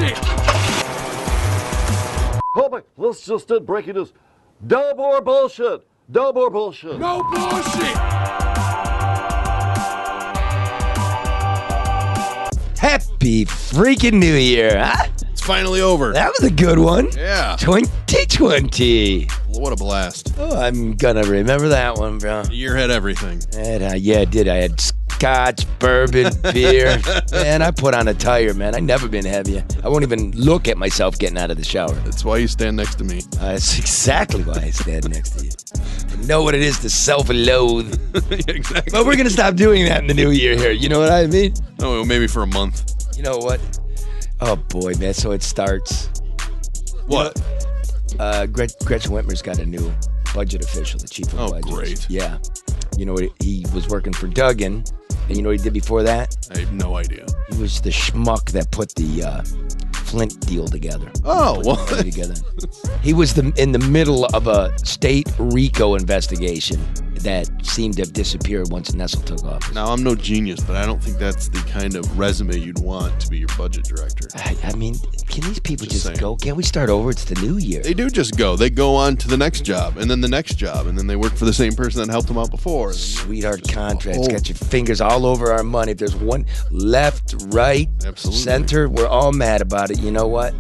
bullshit! Oh my, let's just did breaking news. No more bullshit. No more bullshit. No bullshit! Happy freaking New Year, huh? It's finally over. That was a good one. Yeah. 2020. What a blast. Oh, I'm gonna remember that one, bro. The year had everything. And, yeah, it did. I had scotch, bourbon, beer. Man, I put on a tire, man. I've never been heavier. I won't even look at myself getting out of the shower. That's why you stand next to me. That's exactly why I stand next to you. I know what it is to self-loathe. Exactly. But we're going to stop doing that in the new year here. You know what I mean? Oh, maybe for a month. You know what? Oh, boy, man. So it starts. What? Gretchen Whitmer's got a new budget official, the chief of budgets. Great. Yeah. You know what? He was working for Duggan. And you know what he did before that? I have no idea. He was the schmuck that put the Flint deal together. Oh, what? Together. He was in the middle of a state RICO investigation that seemed to have disappeared once Nessel took office. Now, I'm no genius, but I don't think that's the kind of resume you'd want to be your budget director. I mean, can these people just saying. go? Can't we start over? It's the new year. They do just go. They go on to the next job, and then the next job, and then they work for the same person that helped them out before. Sweetheart contracts. Got your fingers all over our money. If there's one left, right, Absolutely. center, we're all mad about it. You know what?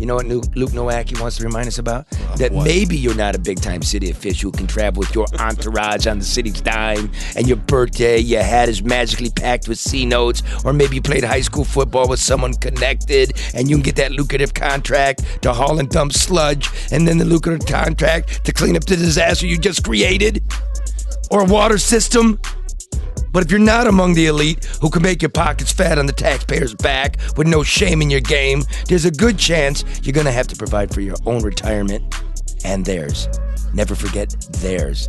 You know what Luke Nowacki wants to remind us about? That what? Maybe you're not a big-time city official who can travel with your entourage on the city's dime, and your birthday, your hat is magically packed with C notes, or maybe you played high school football with someone connected, and you can get that lucrative contract to haul and dump sludge, and then the lucrative contract to clean up the disaster you just created, or a water system. But if you're not among the elite who can make your pockets fat on the taxpayer's back with no shame in your game, there's a good chance you're going to have to provide for your own retirement and theirs. Never forget theirs.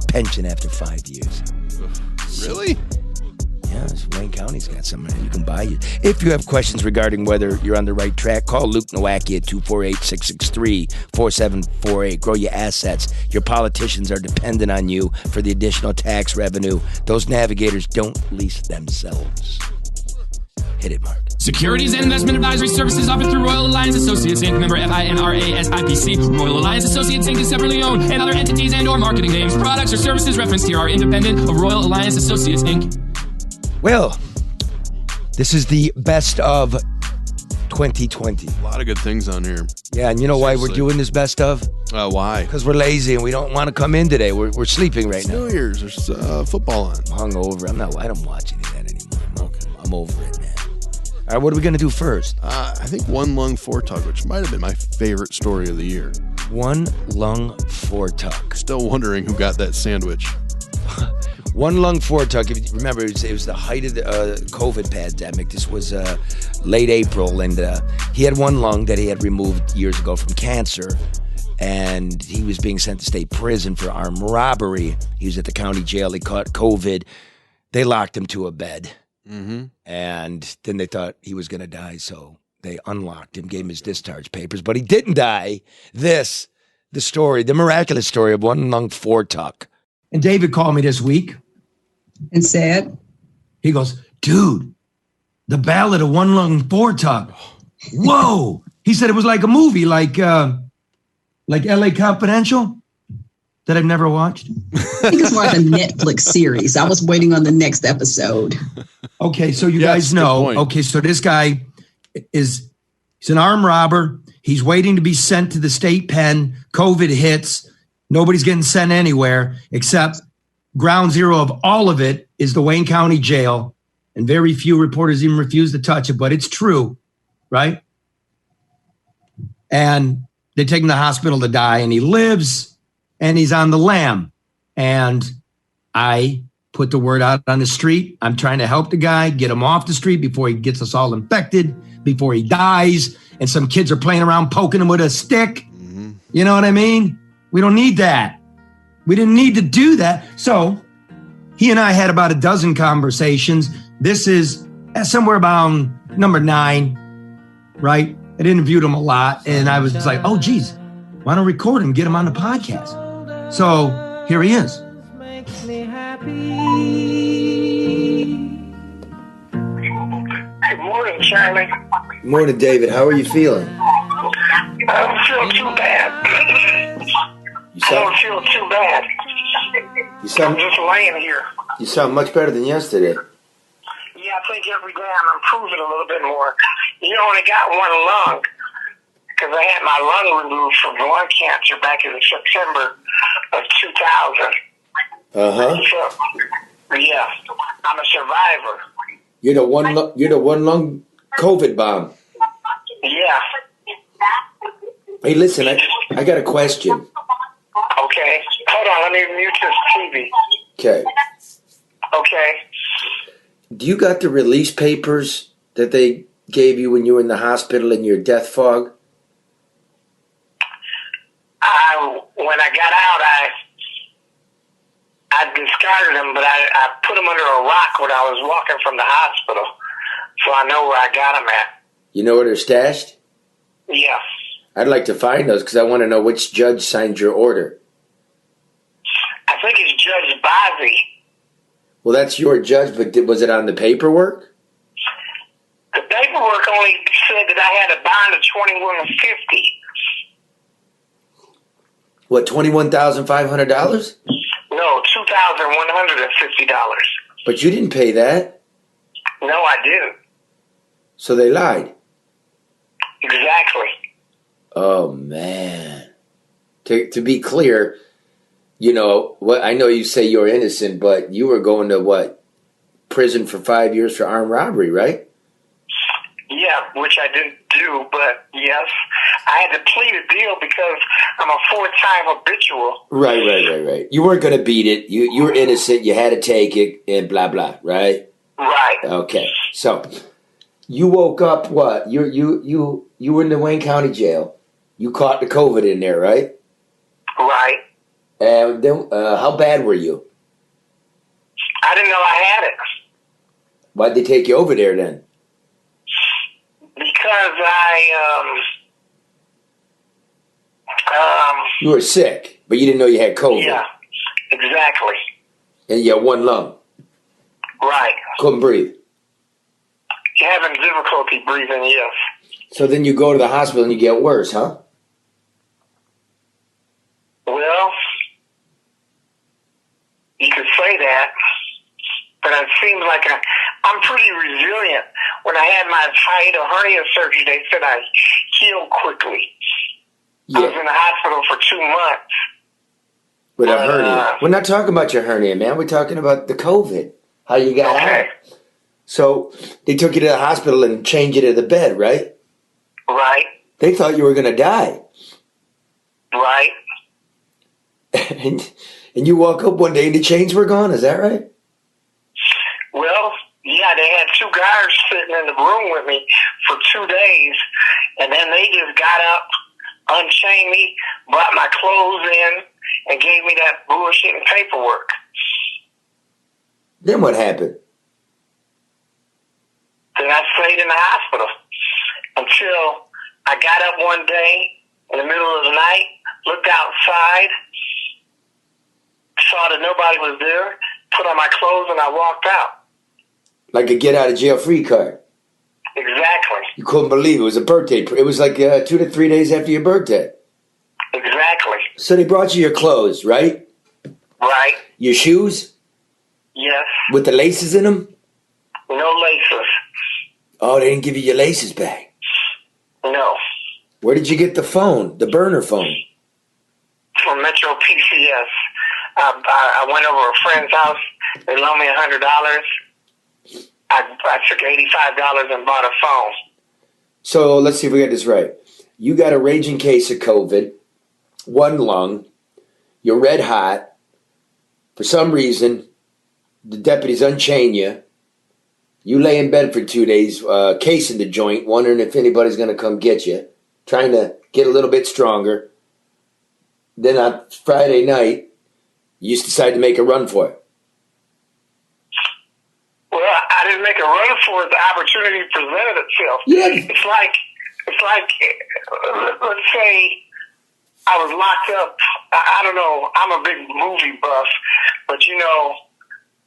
Pension after 5 years. Really? Yeah, Wayne County's got something you can buy. If you have questions regarding whether you're on the right track, call Luke Nowacki at 248-663-4748. Grow your assets. Your politicians are dependent on you for the additional tax revenue. Those navigators don't lease themselves. Hit it, Mark. Securities and investment advisory services offered through Royal Alliance Associates Inc. Member FINRA SIPC. Royal Alliance Associates Inc. is separately owned, and other entities and/or marketing names, products, or services referenced here are independent of Royal Alliance Associates Inc. Well, this is the best of 2020. A lot of good things on here. Yeah, and you know why we're Seriously. doing this best of? Why? Because we're lazy and we don't want to come in today. We're sleeping right It's now. New Year's. There's football on. I'm hungover. I don't watch any of that anymore. I'm over it, man. All right, what are we going to do first? I think One Lung Four Tug, which might have been my favorite story of the year. One lung four tuck. Still wondering who got that sandwich. One lung four tuck. If you remember, it was the height of the COVID pandemic. This was late April, and he had one lung that he had removed years ago from cancer, and he was being sent to state prison for armed robbery. He was at the county jail. He caught COVID. They locked him to a bed, and then they thought he was going to die, so they unlocked him, gave him his discharge papers, but he didn't die. The miraculous story of One Lung Four Tuck. And David called me this week and said, he goes, dude, the Ballad of One Lung Four Tuck. Whoa. He said it was like a movie, like LA Confidential that I've never watched. I think it's more like a Netflix series. I was waiting on the next episode. Okay, so you guys know. Okay, so this guy he's an armed robber. He's waiting to be sent to the state pen. COVID hits. Nobody's getting sent anywhere except ground zero of all of it is the Wayne County Jail. And very few reporters even refuse to touch it, but it's true, right? And they take him to the hospital to die, and he lives, and he's on the lam. And I put the word out on the street. I'm trying to help the guy, get him off the street before he gets us all infected, before he dies, and some kids are playing around poking him with a stick. You know what I mean? We don't need that. We didn't need to do that. So he and I had about a dozen conversations. This is somewhere about number 9, right? I interviewed him a lot, and I was like, oh, geez, why don't record him, get him on the podcast? So here he is. Makes me happy. Hey, Morning, Charlie. Morning, David. How are you feeling? I don't feel too bad. I don't feel too bad. I'm just laying here. You sound much better than yesterday. Yeah, I think every day I'm improving a little bit more. You only got one lung, because I had my lung removed from lung cancer back in September of 2000. Uh-huh. So, yeah, I'm a survivor. You're the one lung COVID bomb. Yeah. Hey, listen, I got a question. Okay. Hold on, let me mute this TV. Okay. Okay. Do you got the release papers that they gave you when you were in the hospital in your death fog? When I got out, I discarded them, but I put them under a rock when I was walking from the hospital, so I know where I got them at. You know where they're stashed? Yeah. I'd like to find those because I want to know which judge signed your order. I think it's Judge Bozzi. Well, that's your judge, but was it on the paperwork? The paperwork only said that I had a bond of $2,150. What, $21,500? No, $2,150. But you didn't pay that. No, I didn't. So they lied. Exactly. Oh, man. To be clear, you know, what I know you say you're innocent, but you were going to, what, prison for 5 years for armed robbery, right? Yeah, which I didn't do, but yes. I had to plead a deal because I'm a 4-time habitual. Right. You weren't going to beat it. You were innocent. You had to take it and blah, blah, right? Right. Okay. So you woke up, what? You were in the Wayne County Jail. You caught the COVID in there, right? Right. And then, how bad were you? I didn't know I had it. Why'd they take you over there then? Because You were sick, but you didn't know you had COVID. Yeah, exactly. And you had one lung. Right. Couldn't breathe. You're having difficulty breathing, yes. So then you go to the hospital and you get worse, huh? Well, you could say that, but it seems like I'm pretty resilient. When I had my hiatal hernia surgery, they said I healed quickly. Yeah. I was in the hospital for 2 months. With a hernia. We're not talking about your hernia, man. We're talking about the COVID. How you got out. So they took you to the hospital and changed you to the bed, right? Right. They thought you were going to die. Right. and you woke up one day and the chains were gone. Is that right? Well, yeah, they had 2 guards sitting in the room with me for 2 days, and then they just got up, unchained me, brought my clothes in, and gave me that bullshit and paperwork. Then what happened? Then I stayed in the hospital until I got up one day in the middle of the night, looked outside, saw that nobody was there, put on my clothes, and I walked out. Like a get out of jail free card. Exactly. You couldn't believe it was a birthday. It was like 2 to 3 days after your birthday. Exactly. So they brought you your clothes, right? Right. Your shoes? Yes. With the laces in them? No laces. Oh, they didn't give you your laces back? No. Where did you get the phone, the burner phone? From Metro PCS. I went over a friend's house. They loaned me $100. I took $85 and bought a phone. So let's see if we get this right. You got a raging case of COVID, 1 lung, you're red hot. For some reason, the deputies unchain you. You lay in bed for 2 days, casing the joint, wondering if anybody's going to come get you, trying to get a little bit stronger. Then on Friday night, you just decide to make a run for it. Well, I didn't make a run for it. The opportunity presented itself. Yeah. It's like, let's say I was locked up. I don't know. I'm a big movie buff, but you know,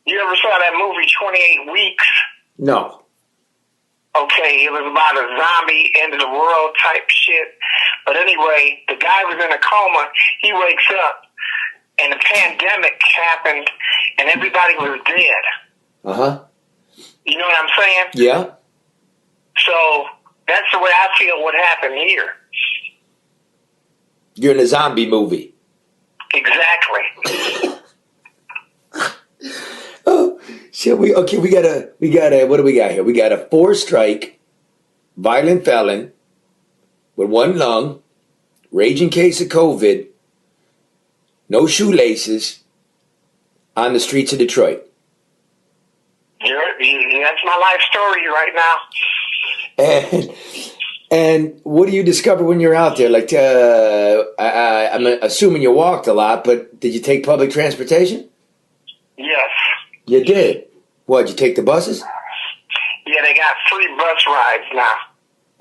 you ever saw that movie 28 Weeks? No. Okay, it was about a zombie end of the world type shit. But anyway, the guy was in a coma. He wakes up, and the pandemic happened, and everybody was dead. You know what I'm saying? Yeah. So that's the way I feel what happened here. You're in a zombie movie. Exactly. Oh shit! We got a. What do we got here? We got a 4-strike, violent felon with one lung, raging case of COVID, no shoelaces, on the streets of Detroit. That's my life story right now. And what do you discover when you're out there? Like, I'm assuming you walked a lot, but did you take public transportation? Yes. You did. What, did you take the buses? Yeah, they got free bus rides now.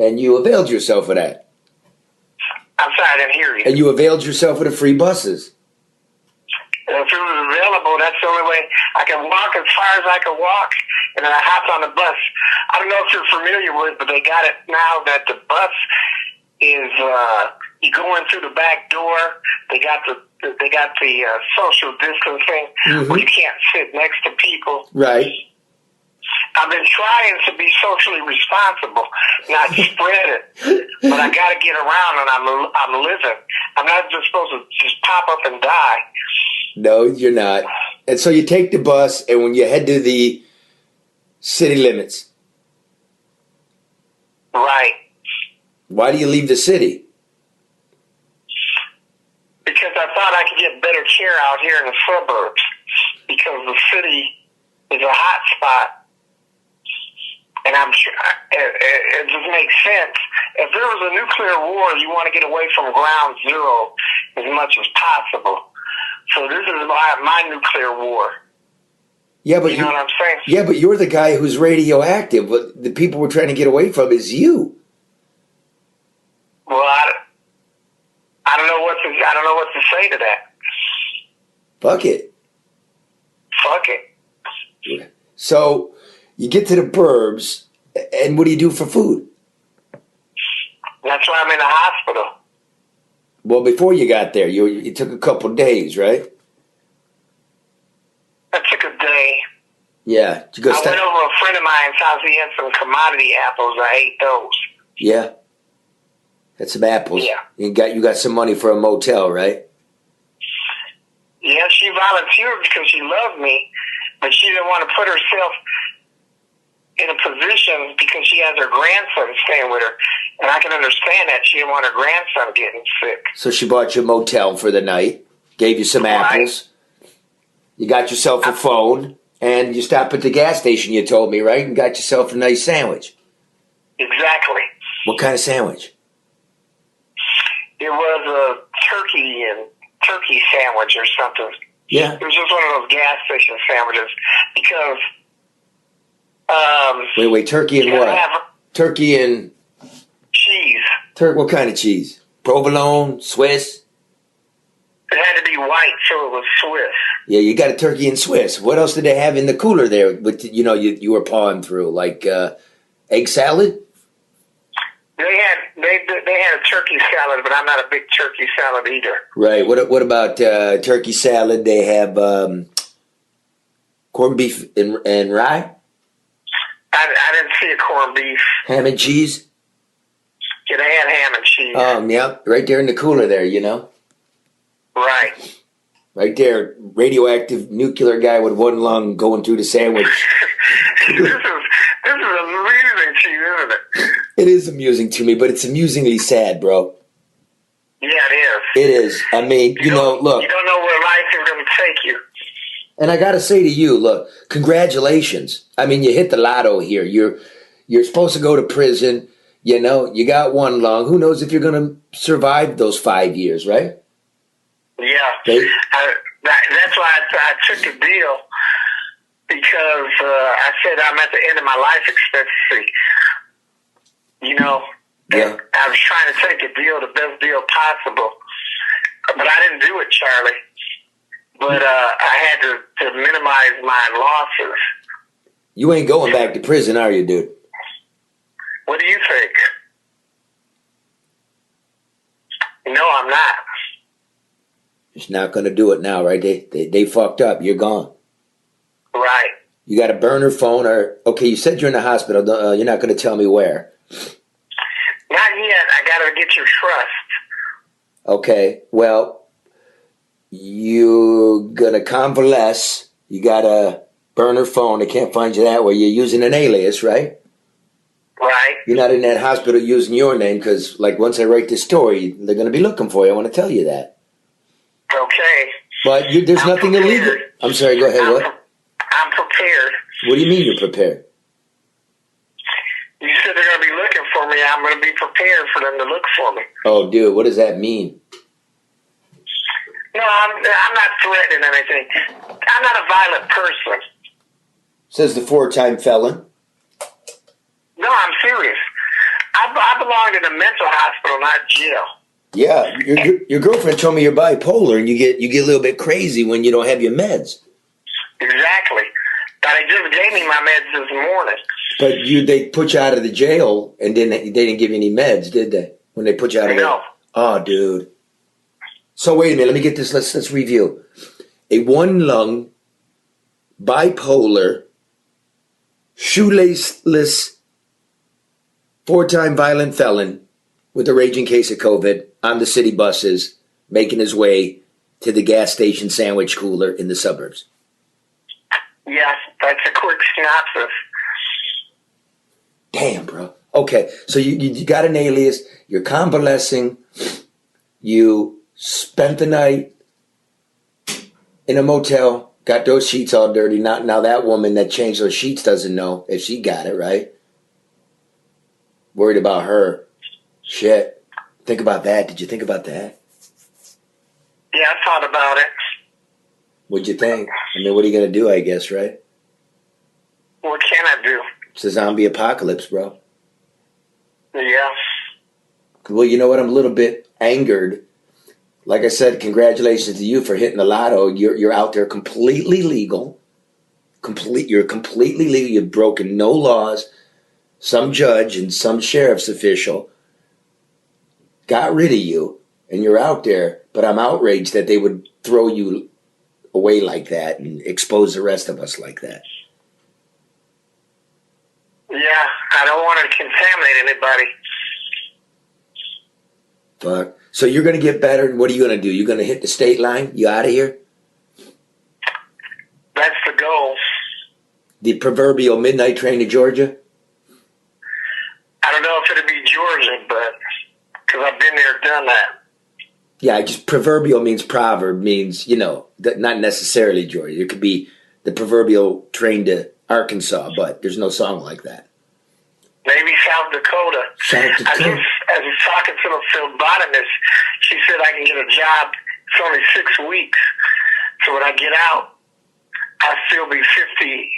And you availed yourself of that? I'm sorry, I didn't hear you. And you availed yourself of the free buses? If it was available, that's the only way. I can walk as far as I can walk, and then I hopped on the bus. I don't know if you're familiar with it, but they got it now that the bus is, you go in through the back door. They got the social distancing where you can't sit next to people. Right. I've been trying to be socially responsible, not spread it, but I got to get around, and I'm living. I'm not just supposed to just pop up and die. No, you're not. And so you take the bus, and when you head to the city limits. Right. Why do you leave the city? Because I thought I could get better care out here in the suburbs, because the city is a hot spot. And I'm sure it just makes sense. If there was a nuclear war, you want to get away from ground zero as much as possible. So this is my nuclear war. Yeah, but you know what I'm saying? Yeah, but you're the guy who's radioactive. What the people we're trying to get away from is you. Well, I don't know what to say to that. Fuck it. Fuck it. Yeah. So you get to the burbs, and what do you do for food? That's why I'm in the hospital. Well, before you got there, you took a couple days, right? I took a day. Yeah. I went over a friend of mine's house. He had some commodity apples. I ate those. Yeah. Had some apples. Yeah. You got some money for a motel, right? Yeah, she volunteered because she loved me, but she didn't want to put herself in a position because she has her grandson staying with her. And I can understand that. She didn't want her grandson getting sick. So she bought you a motel for the night, gave you some apples. You got yourself a phone, and you stopped at the gas station, you told me, right? And got yourself a nice sandwich. Exactly. What kind of sandwich? It was a turkey sandwich or something. Yeah. It was just one of those gas station sandwiches because... wait, turkey and what? Turkey and... cheese. What kind of cheese? Provolone, Swiss? It had to be white, so it was Swiss. Yeah, you got a turkey and Swiss. What else did they have in the cooler there? With you were pawing through, like egg salad. They had a turkey salad, but I'm not a big turkey salad eater. Right. What about turkey salad? They have corned beef and rye. I didn't see a corned beef. Ham and cheese. Yeah, they had ham and cheese. Yeah, right there in the cooler there, you know. Right. Right there, radioactive nuclear guy with one lung going through the sandwich. This is amusing to you, isn't it? It is amusing to me, but it's amusingly sad, bro. Yeah, it is. It is. I mean, look. You don't know where life is going to take you. And I got to say to you, look, congratulations. I mean, you hit the lotto here. You're supposed to go to prison. You know, you got one lung. Who knows if you're going to survive those 5 years, right? Yeah. That's why I took the deal, because I said I'm at the end of my life expectancy. You know? Yeah. I was trying to take the deal, the best deal possible. But I didn't do it, Charlie. But I had to minimize my losses. You ain't going back to prison, are you, dude? What do you think? No, I'm not. It's not going to do it now, right? They fucked up. You're gone. Right. You got a burner phone, or okay? You said you're in the hospital. You're not going to tell me where. Not yet. I got to get your trust. Okay. Well, you're gonna convalesce. You got a burner phone. They can't find you that way. You're using an alias, right? Right. You're not in that hospital using your name because, like, once I write this story, they're going to be looking for you. I want to tell you that. Okay. But there's I'm nothing prepared. illegal. I'm sorry, go ahead. What? I'm prepared. What do you mean you're prepared? You said they're going to be looking for me. I'm going to be prepared for them to look for me. Oh, dude, what does that mean? No, I'm not threatening anything. I'm not a violent person. Says the 4-time felon. No, I'm serious. I belong in a mental hospital, not jail. Yeah, your girlfriend told me you're bipolar and you get a little bit crazy when you don't have your meds. Exactly. But they just gave me my meds this morning. But they put you out of the jail and they didn't give you any meds, did they? When they put you out of No. Oh, dude. So wait a minute, let me get this. Let's review. A 1-lung, bipolar, shoelaceless, 4-time violent felon with a raging case of COVID on the city buses, making his way to the gas station sandwich cooler in the suburbs. Yes, that's a quick synopsis. Damn, bro. Okay, so you got an alias. You're convalescing. You spent the night in a motel. Got those sheets all dirty. Now that woman that changed those sheets doesn't know if she got it, right? Worried about her. Shit. Think about that. Did you think about that? Yeah, I thought about it. What'd you think? I mean, what are you going to do, I guess, right? What can I do? It's a zombie apocalypse, bro. Yeah. Well, you know what? I'm a little bit angered. Like I said, congratulations to you for hitting the lotto. You're out there completely legal. You're completely legal. You've broken no laws. Some judge and some sheriff's official got rid of you, and you're out there. But I'm outraged that they would throw you away like that and expose the rest of us like that. Yeah, I don't want to contaminate anybody. Fuck. So you're going to get better, and what are you going to do? You're going to hit the state line? You out of here? That's the goal. The proverbial midnight train to Georgia? I don't know if it'll be Georgia, but because I've been there, done that. Yeah, just proverbial means proverb, means, not necessarily Georgia. It could be the proverbial train to Arkansas, but there's no song like that. Maybe South Dakota. I was talking to the phlebotomist. She said I can get a job. It's only 6 weeks. So when I get out, I'll still be 50.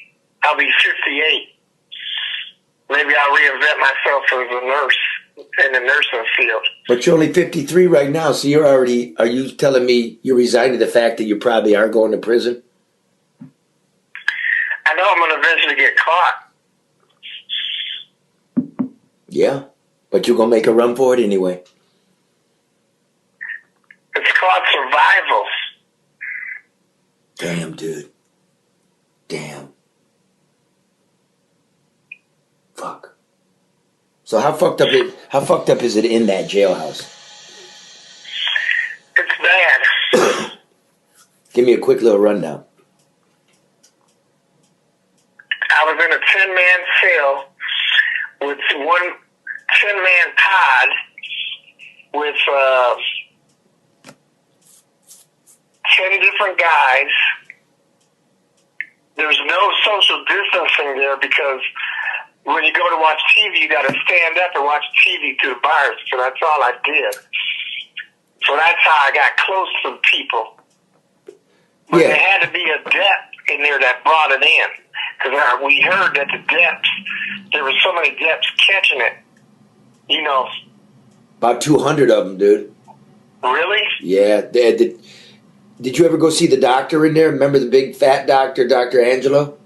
I'll be 58. Maybe I'll reinvent myself as a nurse in the nursing field. But you're only 53 right now, so are you telling me you're resigning to the fact that you probably are going to prison? I know I'm going to eventually get caught. Yeah, but you're going to make a run for it anyway. It's called survival. Damn, dude. Damn. Fuck. So how fucked up is it in that jailhouse? It's bad. Give me a quick little rundown. I was in a 10-man cell with one 10-man pod with 10 different guys. There's no social distancing there because when you go to watch TV, you got to stand up and watch TV through the bars. So that's all I did. So that's how I got close to people. But there had to be a depth in there that brought it in. Because we heard that the depths, there were so many depths catching it. About 200 of them, dude. Really? Yeah. Did you ever go see the doctor in there? Remember the big fat doctor, Dr. Angelo?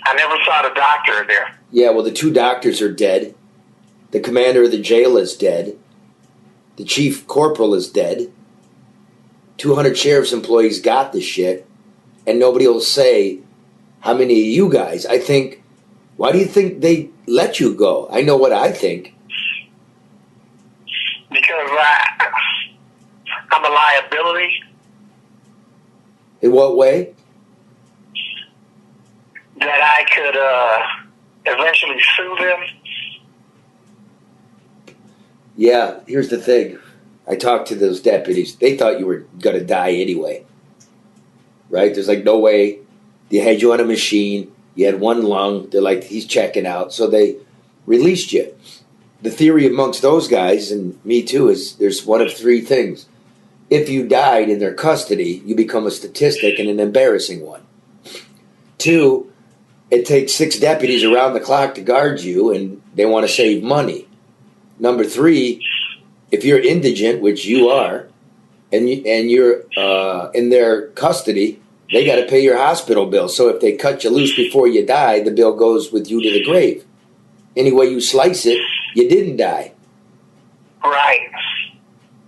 I never saw the doctor in there. Yeah, well, the 2 doctors are dead. The commander of the jail is dead. The chief corporal is dead. 200 sheriff's employees got the shit, and nobody will say how many of you guys. I think, why do you think they let you go? I know what I think. Because I'm a liability. In what way? That I could eventually sue them. Yeah, here's the thing. I talked to those deputies. They thought you were going to die anyway. Right? There's like no way. They had you on a machine. You had one lung. They're like, he's checking out. So they released you. The theory amongst those guys, and me too, is there's one of three things. If you died in their custody, you become a statistic and an embarrassing one. 2, it takes 6 deputies around the clock to guard you, and they want to save money. Number 3, if you're indigent, which you are, and you're in their custody, they got to pay your hospital bill. So if they cut you loose before you die, the bill goes with you to the grave. Any way you slice it, you didn't die. Right.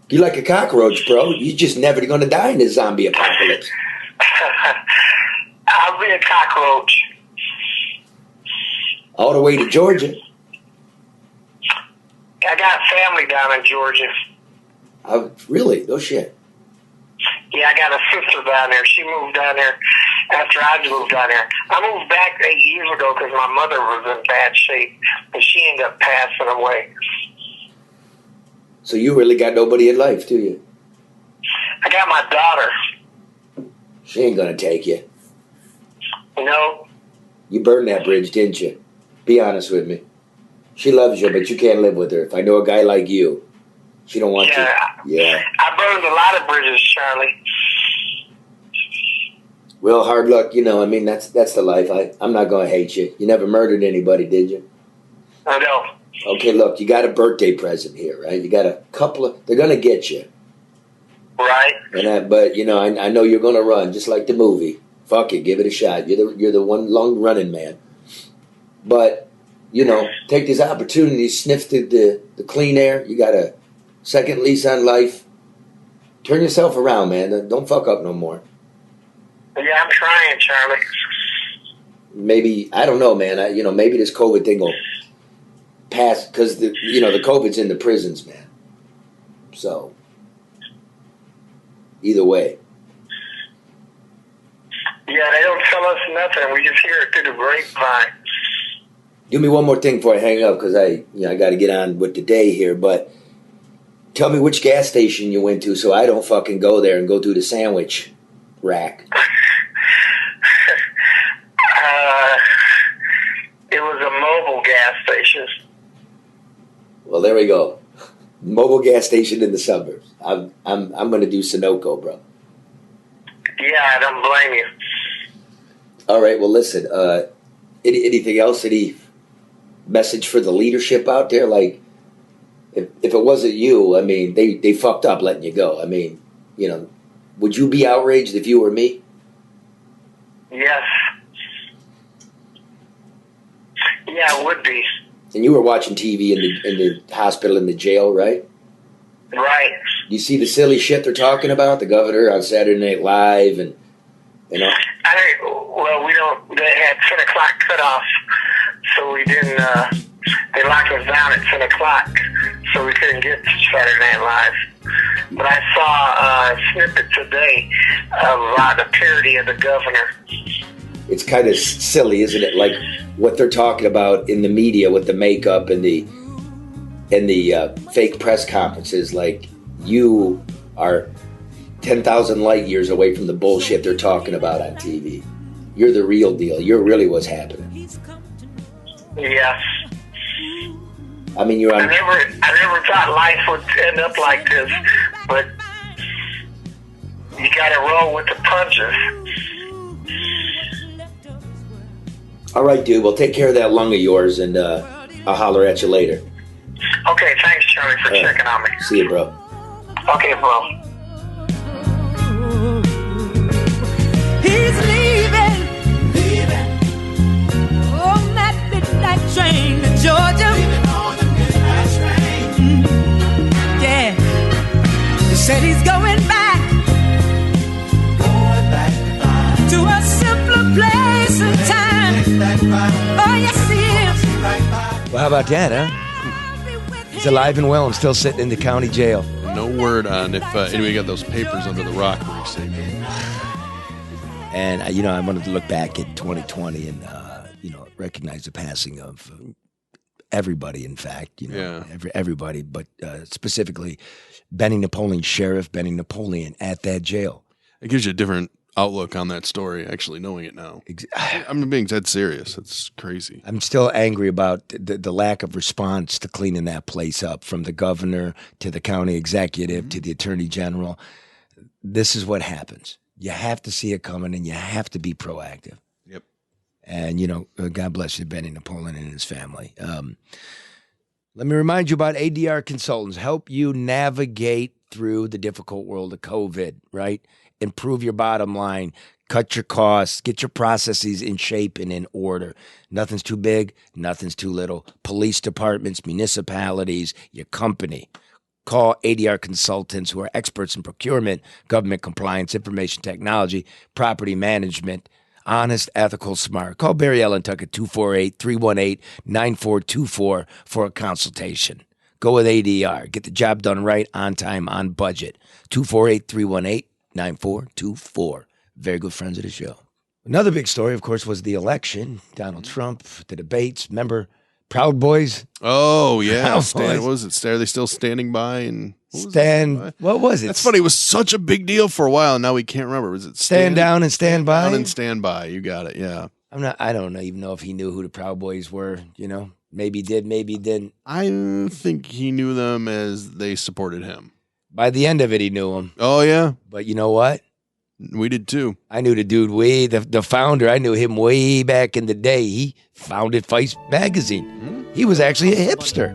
You're like a cockroach, bro. You're just never going to die in this zombie apocalypse. I'll be a cockroach. All the way to Georgia. I got family down in Georgia. Really? No shit. Yeah, I got a sister down there. She moved down there after I moved down there. I moved back 8 years ago because my mother was in bad shape, and she ended up passing away. So you really got nobody in life, do you? I got my daughter. She ain't gonna take you. No. You burned that bridge, didn't you? Be honest with me. She loves you, but you can't live with her. If I know a guy like you, she don't want you. Yeah. I burned a lot of bridges, Charlie. Well, hard luck, I mean, that's the life. I'm not gonna hate you. You never murdered anybody, did you? I know. Okay, look, you got a birthday present here, right? You got a couple of... They're going to get you. Right. But, I know you're going to run, just like the movie. Fuck it, give it a shot. You're the one long-running man. But, take this opportunity, sniff through the clean air. You got a second lease on life. Turn yourself around, man. Don't fuck up no more. Yeah, I'm trying, Charlie. Maybe, I don't know, man. Maybe this COVID thing will... pass, because the COVID's in the prisons, man. So either way. Yeah, they don't tell us nothing. We just hear it through the grapevine. Do me one more thing before I hang up, because I got to get on with the day here. But tell me which gas station you went to, so I don't fucking go there and go through the sandwich rack. It was a mobile gas station. Well, there we go. Mobile gas station in the suburbs. I'm going to do Sunoco, bro. Yeah, I don't blame you. All right. Well, listen. Anything else? Any message for the leadership out there? Like, if it wasn't you, I mean, they fucked up letting you go. I mean, would you be outraged if you were me? Yes. Yeah, I would be. And you were watching TV in the hospital, in the jail, right? Right. You see the silly shit they're talking about? The governor on Saturday Night Live and Well, we don't. They had 10 o'clock cutoff, so we didn't. They locked us down at 10 o'clock, so we couldn't get to Saturday Night Live. But I saw a snippet today of the parody of the governor. It's kind of silly, isn't it? Like what they're talking about in the media with the makeup and the fake press conferences. Like, you are 10,000 light years away from the bullshit they're talking about on TV. You're the real deal. You're really what's happening. Yes. I mean, you're on... I never thought life would end up like this, but you gotta roll with the punches. All right, dude. Well, take care of that lung of yours, and I'll holler at you later. Okay, thanks, Charlie, for checking on me. See you, bro. Okay, bro. He's leaving on that midnight train to Georgia. Said he's going back to a simpler place and time. Oh, yes, he is. Well, how about that, huh? He's alive and well and still sitting in the county jail. No word on if anybody got those papers under the rock where he saved them. And, I wanted to look back at 2020 and, recognize the passing of everybody, in fact, everybody, but specifically Benny Napoleon, Sheriff Benny Napoleon at that jail. It gives you a different outlook on that story, actually knowing it now. I'm being dead serious. It's crazy. I'm still angry about the lack of response to cleaning that place up, from the governor to the county executive to the attorney general. This is what happens. You have to see it coming, and you have to be proactive. Yep. And, God bless you, Benny Napoleon and his family. Let me remind you about ADR Consultants. Help you navigate through the difficult world of COVID, right? Improve your bottom line, cut your costs, get your processes in shape and in order. Nothing's too big, nothing's too little. Police departments, municipalities, your company. Call ADR Consultants, who are experts in procurement, government compliance, information technology, property management. Honest, ethical, smart. Call Barry Allentuck at 248-318-9424 for a consultation. Go with ADR. Get the job done right, on time, on budget. 248-318-9424. Very good friends of the show. Another big story, of course, was the election. Donald Trump, the debates. Remember Proud Boys? Oh, yeah. Proud What was it? Are they still standing by? And what was it? That's funny. It was such a big deal for a while, and now we can't remember. Was it Stand Down and Stand By? Down and Stand By. You got it, yeah. I don't even know if he knew who the Proud Boys were, Maybe he did, maybe he didn't. I think he knew them as they supported him. By the end of it, he knew them. Oh, yeah? But you know what? We did too. I knew the dude the founder. I knew him way back in the day. He founded Vice Magazine. Mm-hmm. He was actually a hipster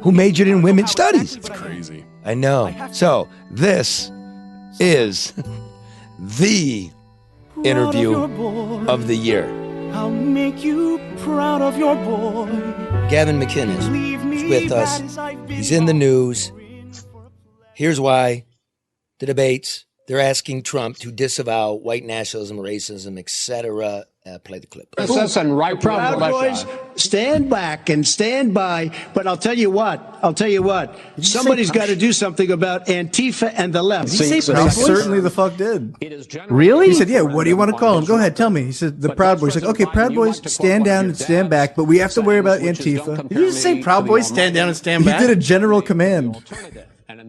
who majored in women's studies. That's crazy. I know. So this is the interview of the year. I'll make you proud of your boy. Gavin McInnes is with us. He's in the news. Here's why. The debates. They're asking Trump to disavow white nationalism, racism, etc. Play the clip. Proud Boys, stand back and stand by. But I'll tell you what. Somebody's got to do something about Antifa and the left. Did he say Proud Boys? Certainly the fuck did. Really? He said, yeah, what do you want to call him? Go ahead, tell me. He said, the Proud Boys. Like, okay, Proud Boys, stand down and stand back, but we have to worry about Antifa. Did you just say Proud Boys, stand down and stand back? He did a general command.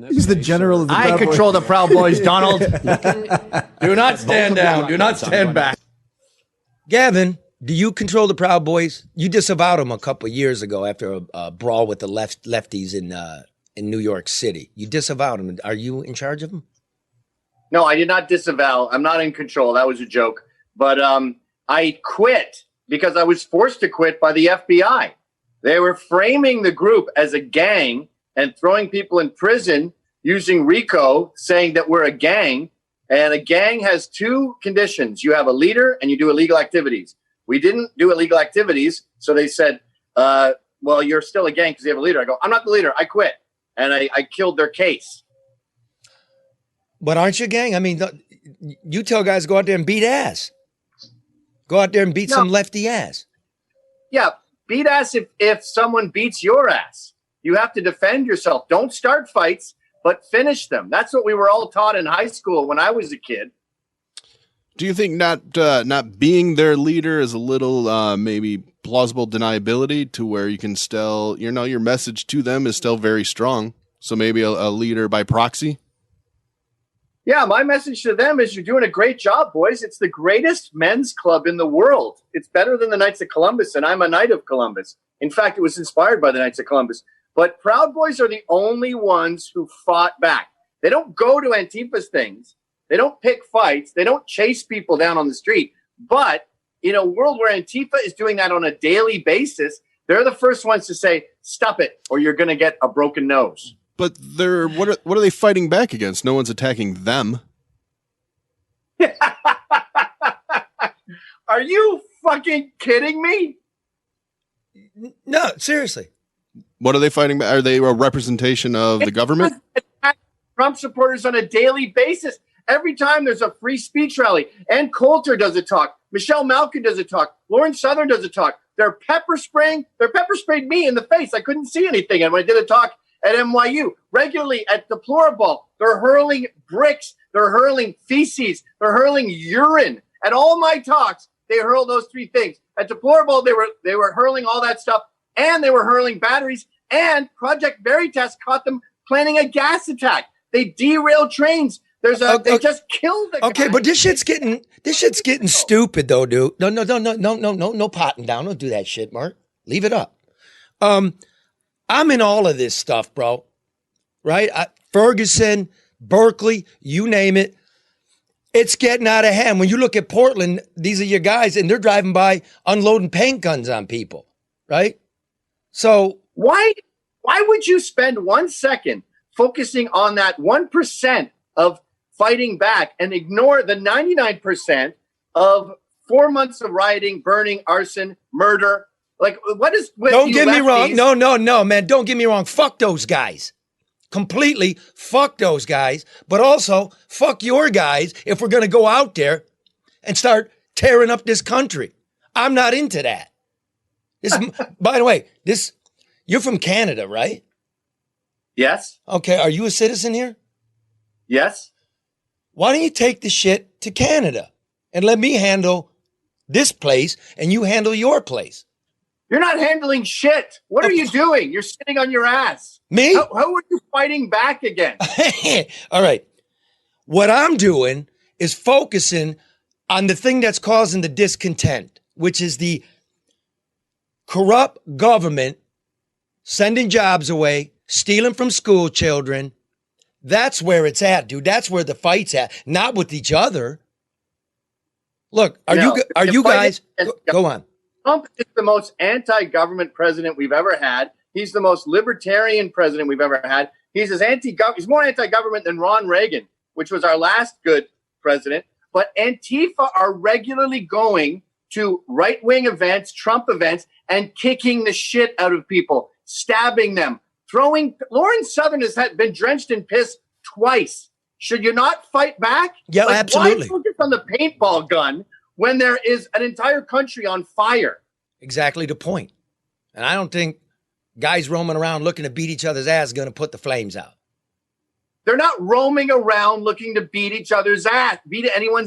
He's the general of the Proud Boys. I control the Proud Boys, Donald. Do not stand down. Do not stand back. Gavin, do you control the Proud Boys? You disavowed them a couple of years ago after a brawl with the lefties in New York City. You disavowed them. Are you in charge of them? No, I did not disavow. I'm not in control. That was a joke. But I quit because I was forced to quit by the FBI. They were framing the group as a gang and throwing people in prison using RICO, saying that we're a gang. And a gang has two conditions. You have a leader and you do illegal activities. We didn't do illegal activities. So they said, well, you're still a gang because you have a leader. I go, I'm not the leader. I quit. And I killed their case. But aren't you a gang? I mean, you tell guys to go out there and beat ass. Go out there and beat some lefty ass. Yeah, beat ass if someone beats your ass. You have to defend yourself. Don't start fights, but finish them. That's what we were all taught in high school when I was a kid. Do you think not being their leader is a little maybe plausible deniability to where you can still, your message to them is still very strong? So maybe a leader by proxy? Yeah, my message to them is you're doing a great job, boys. It's the greatest men's club in the world. It's better than the Knights of Columbus, and I'm a Knight of Columbus. In fact, it was inspired by the Knights of Columbus. But Proud Boys are the only ones who fought back. They don't go to Antifa's things. They don't pick fights. They don't chase people down on the street. But in a world where Antifa is doing that on a daily basis, they're the first ones to say, stop it, or you're going to get a broken nose. But what are they fighting back against? No one's attacking them. Are you fucking kidding me? No, seriously. What are they fighting back? Are they a representation of the government? Trump supporters on a daily basis. Every time there's a free speech rally, and Coulter does a talk, Michelle Malkin does a talk, Lauren Southern does a talk. They're pepper sprayed me in the face. I couldn't see anything. And when I did a talk at NYU, regularly at Deplorable, they're hurling bricks, they're hurling feces, they're hurling urine. At all my talks, they hurl those three things. At Deplorable, they were hurling all that stuff, and they were hurling batteries, and Project Veritas caught them planning a gas attack. They derailed trains. They just killed the guy. Okay, but this shit's getting stupid though, dude. No potting down. Don't do that shit, Mark. Leave it up. I'm in all of this stuff, bro. Right? Ferguson, Berkeley, you name it. It's getting out of hand. When you look at Portland, these are your guys, and they're driving by unloading paint guns on people, right? So why would you spend 1 second focusing on that 1% of fighting back and ignore the 99% of 4 months of rioting, burning, arson, murder? Like, what is with Don't you get me wrong. lefties? No, man. Don't get me wrong. Fuck those guys. Completely fuck those guys. But also fuck your guys if we're going to go out there and start tearing up this country. I'm not into that. By the way, you're from Canada, right? Yes. Okay. Are you a citizen here? Yes. Why don't you take the shit to Canada and let me handle this place and you handle your place? You're not handling shit. What are you doing? You're sitting on your ass. Me? How are you fighting back again? All right. What I'm doing is focusing on the thing that's causing the discontent, which is the corrupt government sending jobs away, stealing from school children. That's where it's at, dude. That's where the fight's at, not with each other. Look, are you guys? Go on. Trump is the most anti-government president we've ever had. He's the most libertarian president we've ever had. He's more anti-government than Ron Reagan, which was our last good president. But Antifa are regularly going to right-wing events, Trump events, and kicking the shit out of people, stabbing them, Lauren Southern has been drenched in piss twice. Should you not fight back? Yeah, absolutely. Why focus on the paintball gun when there is an entire country on fire? Exactly the point. And I don't think guys roaming around looking to beat each other's ass are going to put the flames out. They're not roaming around looking to beat anyone's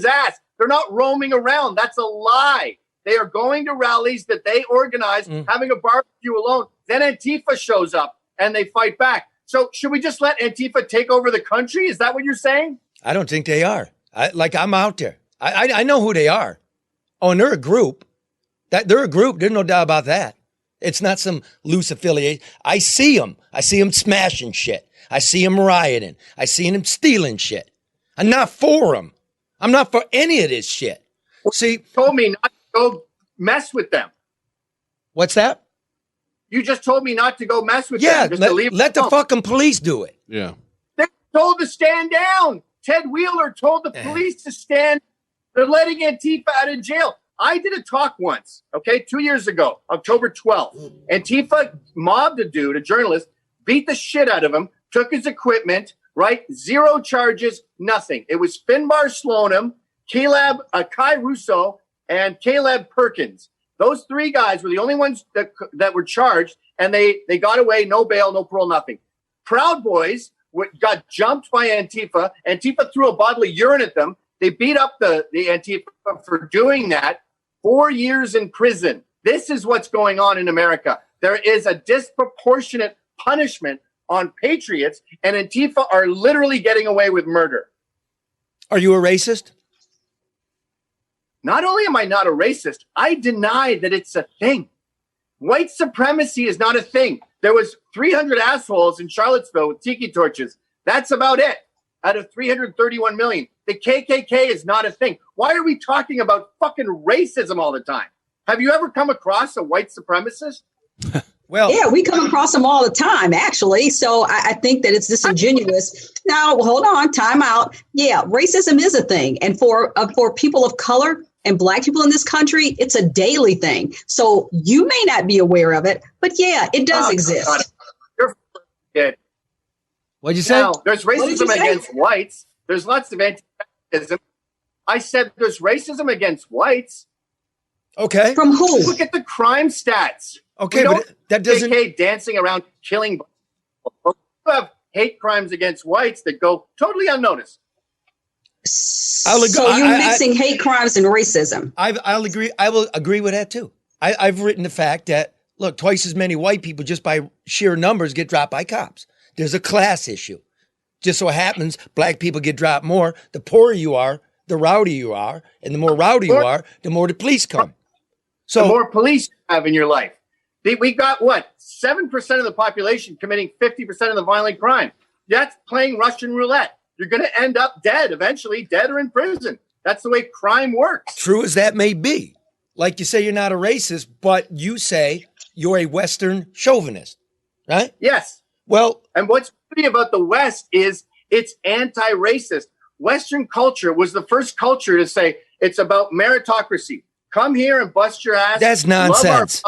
ass. They're not roaming around. That's a lie. They are going to rallies that they organize, having a barbecue alone. Then Antifa shows up and they fight back. So should we just let Antifa take over the country? Is that what you're saying? I don't think they are. I'm out there. I know who they are. Oh, and they're a group. They're a group. There's no doubt about that. It's not some loose affiliation. I see them. I see them smashing shit. I see them rioting. I see them stealing shit. I'm not for them. I'm not for any of this shit. See, you told me not to go mess with them. What's that? You just told me not to go mess with them. Just to leave let the fucking police do it. Yeah. They're told to stand down. Ted Wheeler told the police to stand. They're letting Antifa out of jail. I did a talk once, 2 years ago, October 12th. Antifa mobbed a dude, a journalist, beat the shit out of him, took his equipment, right? 0 charges, nothing. It was Finbar Slonim, Kai Russo, and Caleb Perkins. Those 3 guys were the only ones that were charged, and they got away, no bail, no parole, nothing. Proud Boys got jumped by Antifa. Antifa threw a bottle of urine at them. They beat up the Antifa for doing that. 4 years in prison. This is what's going on in America. There is a disproportionate punishment on patriots, and Antifa are literally getting away with murder. Are you a racist? Not only am I not a racist, I deny that it's a thing. White supremacy is not a thing. There was 300 assholes in Charlottesville with tiki torches. That's about it out of 331 million. The KKK is not a thing. Why are we talking about fucking racism all the time? Have you ever come across a white supremacist? Well, yeah, we come across them all the time, actually. So I think that it's disingenuous. Now, hold on, time out. Yeah, racism is a thing. And for people of color and Black people in this country, it's a daily thing. So you may not be aware of it, but yeah, it does exist. You're What'd you say? Now, there's racism against whites. There's lots of anti-Semitism. I said there's racism against whites. Okay. From who? Look at the crime stats. Okay, but that doesn't... KK dancing around killing. You have hate crimes against whites that go totally unnoticed. So you're mixing hate crimes and racism. I'll agree. I will agree with that too. I've written the fact that, look, twice as many white people just by sheer numbers get dropped by cops. There's a class issue. Just so happens black people get dropped more. The poorer you are, the rowdier you are, and the more rowdy you are, the more the police come. So the more police you have in your life. We got what? 7% of the population committing 50% of the violent crime. That's playing Russian roulette. You're going to end up dead eventually, dead or in prison. That's the way crime works. True as that may be. Like you say, you're not a racist, but you say you're a Western chauvinist, right? Yes. Well, and what's funny about the West is it's anti-racist. Western culture was the first culture to say it's about meritocracy. Come here and bust your ass. That's nonsense.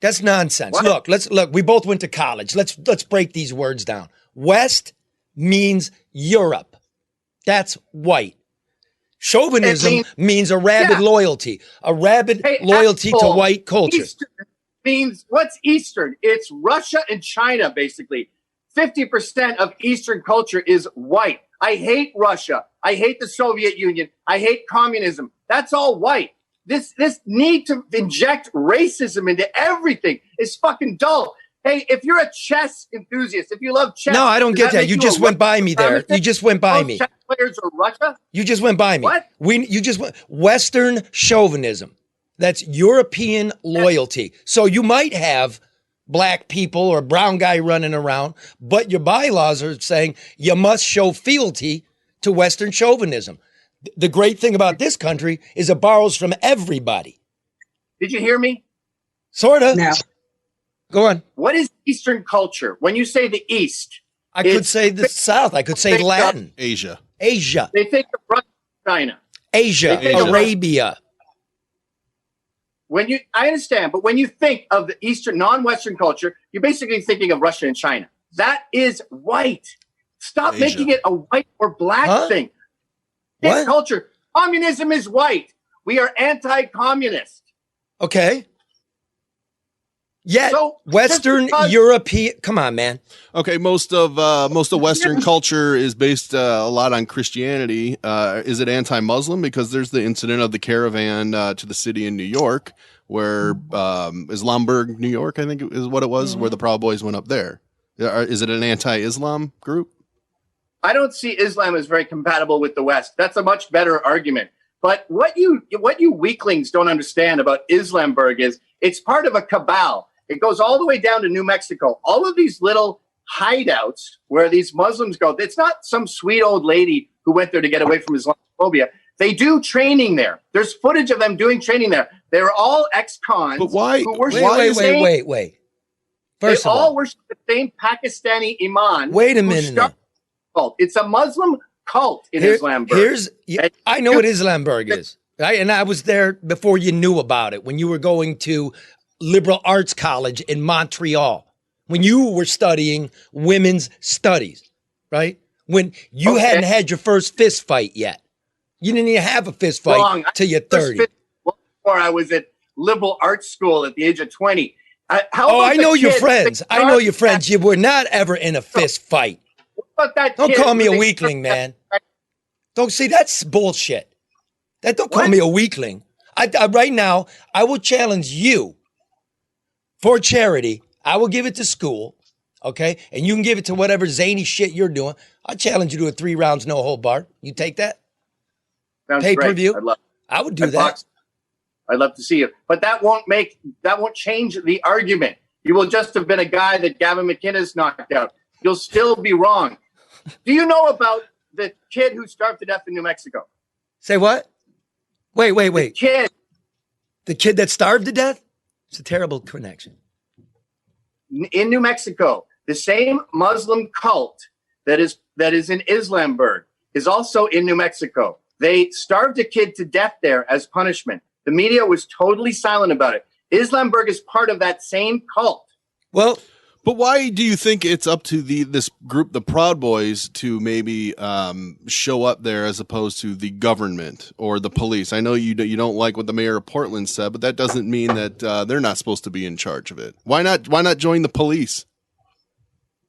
That's nonsense. What? Look. We both went to college. Let's break these words down. West means Europe. That's white. Chauvinism means a rabid loyalty, loyalty to white culture. Eastern means what's Eastern? It's Russia and China, basically. 50% of Eastern culture is white. I hate Russia. I hate the Soviet Union. I hate communism. That's all white. This need to inject racism into everything is fucking dull. Hey, if you're a chess enthusiast, if you love chess. No, I don't get that. You just went by me there. You just went by me. Chess players are Russia? You just went by me. What? You just went Western chauvinism. That's European loyalty. So you might have black people or a brown guy running around, but your bylaws are saying you must show fealty to Western chauvinism. The great thing about this country is it borrows from everybody. Did you hear me? Sort of. No. Go on. What is Eastern culture? When you say the East, I could say the South. I could say Latin. Asia. They think of Russia, China. Asia. Arabia. I understand, but when you think of the Eastern, non-Western culture, you're basically thinking of Russia and China. That is white. Stop making it a white or black thing. This culture. Communism is white. We are anti-communist. Okay. Yeah, so, Western European. Come on, man. Okay, most of Western culture is based a lot on Christianity. Is it anti-Muslim? Because there's the incident of the caravan to the city in New York, where Islamburg, New York, I think is what it was, where the Proud Boys went up there. Is it an anti-Islam group? I don't see Islam as very compatible with the West. That's a much better argument. But what you weaklings don't understand about Islamburg is it's part of a cabal. It goes all the way down to New Mexico. All of these little hideouts where these Muslims go, it's not some sweet old lady who went there to get away from Islamophobia. They do training there. There's footage of them doing training there. They're all ex-cons. But why? Wait. First they of all worship the same Pakistani imam. Wait a minute. It's a Muslim cult in Islamburg. I know what Islamburg is. Right? And I was there before you knew about it, when you were going to liberal arts college in Montreal, when you were studying women's studies, right? When you hadn't had your first fist fight yet. You didn't even have a fist fight till you're 30. Before I was at liberal arts school at the age of 20. I know your friends. I know your friends. You were not ever in a fist fight. Don't call me a weakling, man. Don't see, that's bullshit. Don't call me a weakling. Right now, I will challenge you for charity. I will give it to school, okay? And you can give it to whatever zany shit you're doing. I challenge you to a 3 rounds, no hold bar. You take that? Pay-per-view? I would do that. I'd love to see you. But that won't change the argument. You will just have been a guy that Gavin McInnes knocked out. You'll still be wrong. Do you know about the kid who starved to death in New Mexico? Say what? Wait. The kid that starved to death? It's a terrible connection. In New Mexico, the same Muslim cult that is in Islamburg is also in New Mexico. They starved a kid to death there as punishment. The media was totally silent about it. Islamburg is part of that same cult. Well, But why do you think it's up to this group, the Proud Boys, to maybe show up there as opposed to the government or the police? I know you don't like what the mayor of Portland said, but that doesn't mean that they're not supposed to be in charge of it. Why not join the police?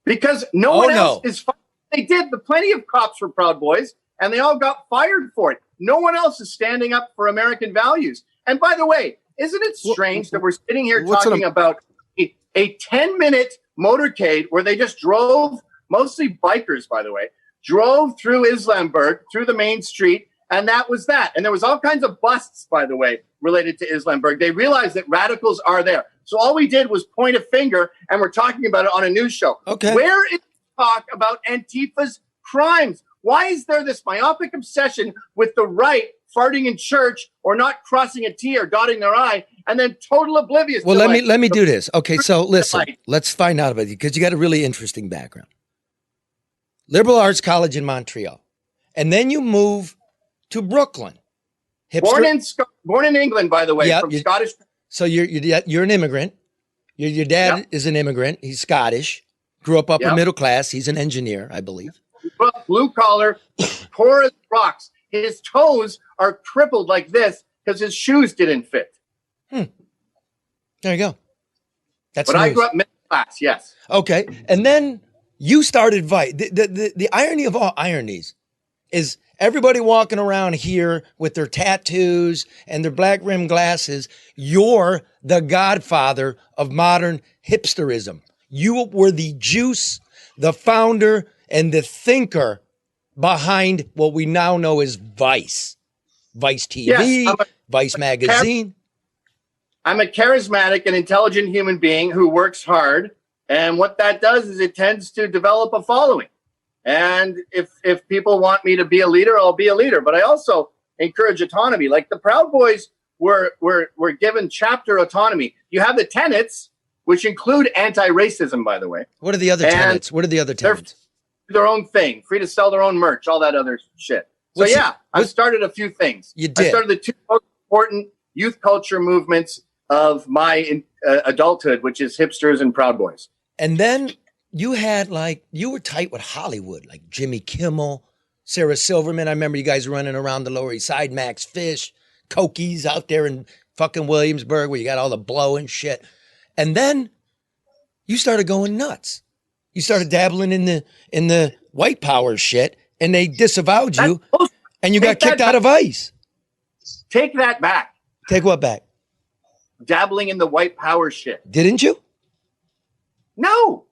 Because no one else is. They did. The plenty of cops were Proud Boys, and they all got fired for it. No one else is standing up for American values. And by the way, isn't it strange that we're sitting here talking about a 10-minute motorcade where they just drove, mostly bikers, by the way, drove through Islamburg, through the main street, and that was that. And there was all kinds of busts, by the way, related to Islamburg. They realized that radicals are there. So all we did was point a finger, and we're talking about it on a news show. Okay. Where is talk about Antifa's crimes? Why is there this myopic obsession with the right farting in church or not crossing a T or dotting their I, and then total oblivious? Well, let me do this. Okay, so listen, let's find out about you because you got a really interesting background. Liberal Arts College in Montreal, and then you move to Brooklyn. Born in England, by the way, from Scottish. So you're an immigrant. Your dad is an immigrant. He's Scottish. Grew up upper middle class. He's an engineer, I believe. Blue collar, poor as rocks. His toes are crippled like this because his shoes didn't fit. There you go. But I grew up middle class, yes. Okay. And then you started Vice. The irony of all ironies is everybody walking around here with their tattoos and their black rim glasses. You're the godfather of modern hipsterism. You were the juice, the founder, and the thinker behind what we now know as Vice. Vice TV, Vice Magazine. I'm a charismatic and intelligent human being who works hard. And what that does is it tends to develop a following. And if people want me to be a leader, I'll be a leader. But I also encourage autonomy. Like the Proud Boys were given chapter autonomy. You have the tenets, which include anti-racism, by the way. What are the other tenets? What are the other tenets? Their own thing, free to sell their own merch, all that other shit. So I started a few things. You did. I started the two most important youth culture movements of my adulthood, which is hipsters and Proud Boys. And then you had you were tight with Hollywood, like Jimmy Kimmel, Sarah Silverman. I remember you guys running around the Lower East Side, Max Fish, Cokies out there in fucking Williamsburg where you got all the blow and shit. And then you started going nuts. You started dabbling in the white power shit, and they disavowed you, and you got kicked out of Vice. Take that back. Take what back? Dabbling in the white power shit. Didn't you? No.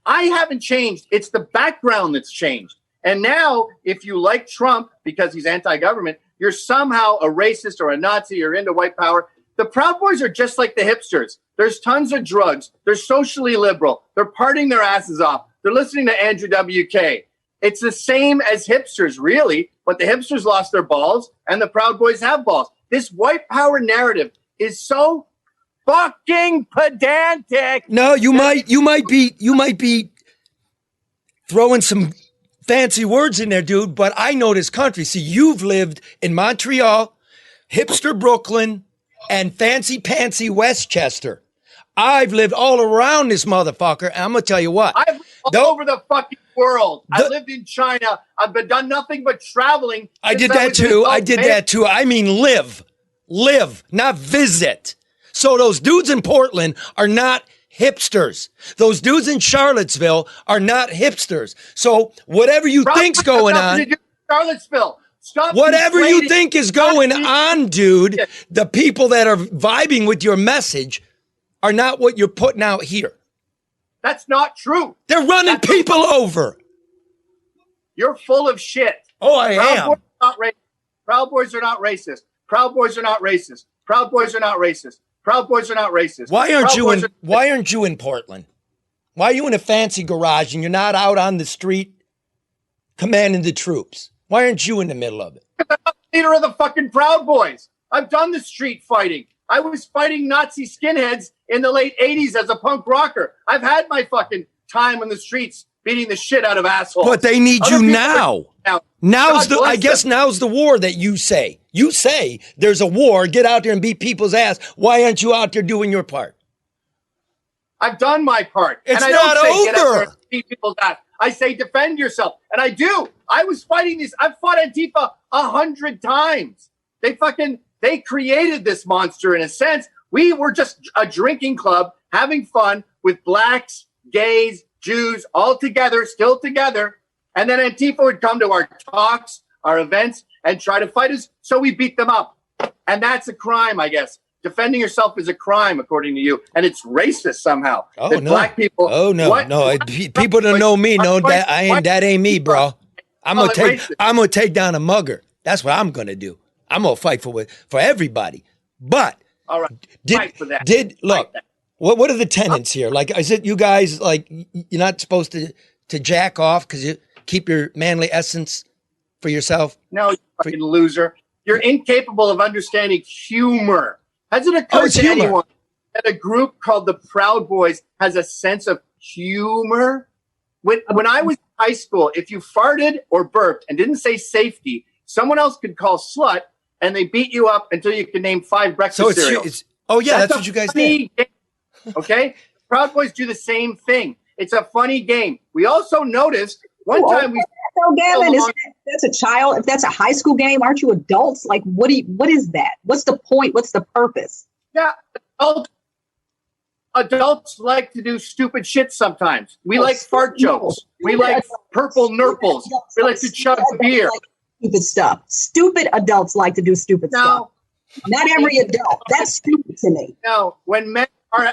I haven't changed. It's the background that's changed. And now, if you like Trump because he's anti-government, you're somehow a racist or a Nazi or into white power. The Proud Boys are just like the hipsters. There's tons of drugs. They're socially liberal. They're partying their asses off. They're listening to Andrew WK. It's the same as hipsters, really, but the hipsters lost their balls and the Proud Boys have balls. This white power narrative is so fucking pedantic. No, you might be throwing some fancy words in there, dude, but I know this country. See, you've lived in Montreal, hipster Brooklyn, and fancy pantsy Westchester. I've lived all around this motherfucker, and I'm gonna tell you what. I've lived all over the fucking world. I lived in China. I've done nothing but traveling. I did that too. I mean live, not visit. So those dudes in Portland are not hipsters. Those dudes in Charlottesville are not hipsters. So whatever you think's going on, Charlottesville. Stop whatever you think is going on, dude, the people that are vibing with your message are not what you're putting out here. That's not true. They're running people over. You're full of shit. Oh, I am. Proud Boys are not racist. Proud Boys are not racist. Proud Boys are not racist. Proud Boys are not racist. Why aren't you in Portland? Why are you in a fancy garage and you're not out on the street commanding the troops? Why aren't you in the middle of it? I'm the leader of the fucking Proud Boys. I've done the street fighting. I was fighting Nazi skinheads in the late 80s as a punk rocker. I've had my fucking time in the streets beating the shit out of assholes. But they need you now. Now's the war that you say. You say there's a war. Get out there and beat people's ass. Why aren't you out there doing your part? I've done my part. It's and I not don't say, get out over. there and beat people's ass. I say defend yourself. And I do. I was fighting these. I've fought Antifa 100 times. They created this monster in a sense. We were just a drinking club having fun with blacks, gays, Jews, all together, still together. And then Antifa would come to our talks, our events, and try to fight us. So we beat them up. And that's a crime, I guess. Defending yourself is a crime, according to you. And it's racist somehow. Oh, that no. Black people. Oh, no. People don't know me. No, that ain't me, bro. I'm gonna take down a mugger. That's what I'm gonna do. I'm gonna fight for everybody. But all right, fight for that. What are the tenets here? Like, is it you guys like you're not supposed to jack off because you keep your manly essence for yourself? No, you fucking loser. You're incapable of understanding humor. Has it occurred to anyone that a group called the Proud Boys has a sense of humor? When I was in high school, if you farted or burped and didn't say safety, someone else could call slut and they beat you up until you could name 5 breakfast cereals. That's what you guys did. Game, okay? Proud Boys do the same thing. It's a funny game. We also noticed one time we... So Gavin, that's a child. If that's a high school game, aren't you adults? Like, what is that? What's the point? What's the purpose? Yeah, adults like to do stupid shit sometimes. We like fart jokes. We like purple nurples. We like to chug beer. Stupid stuff. Stupid adults like to do stupid stuff. Not every adult. That's stupid to me. No, when men are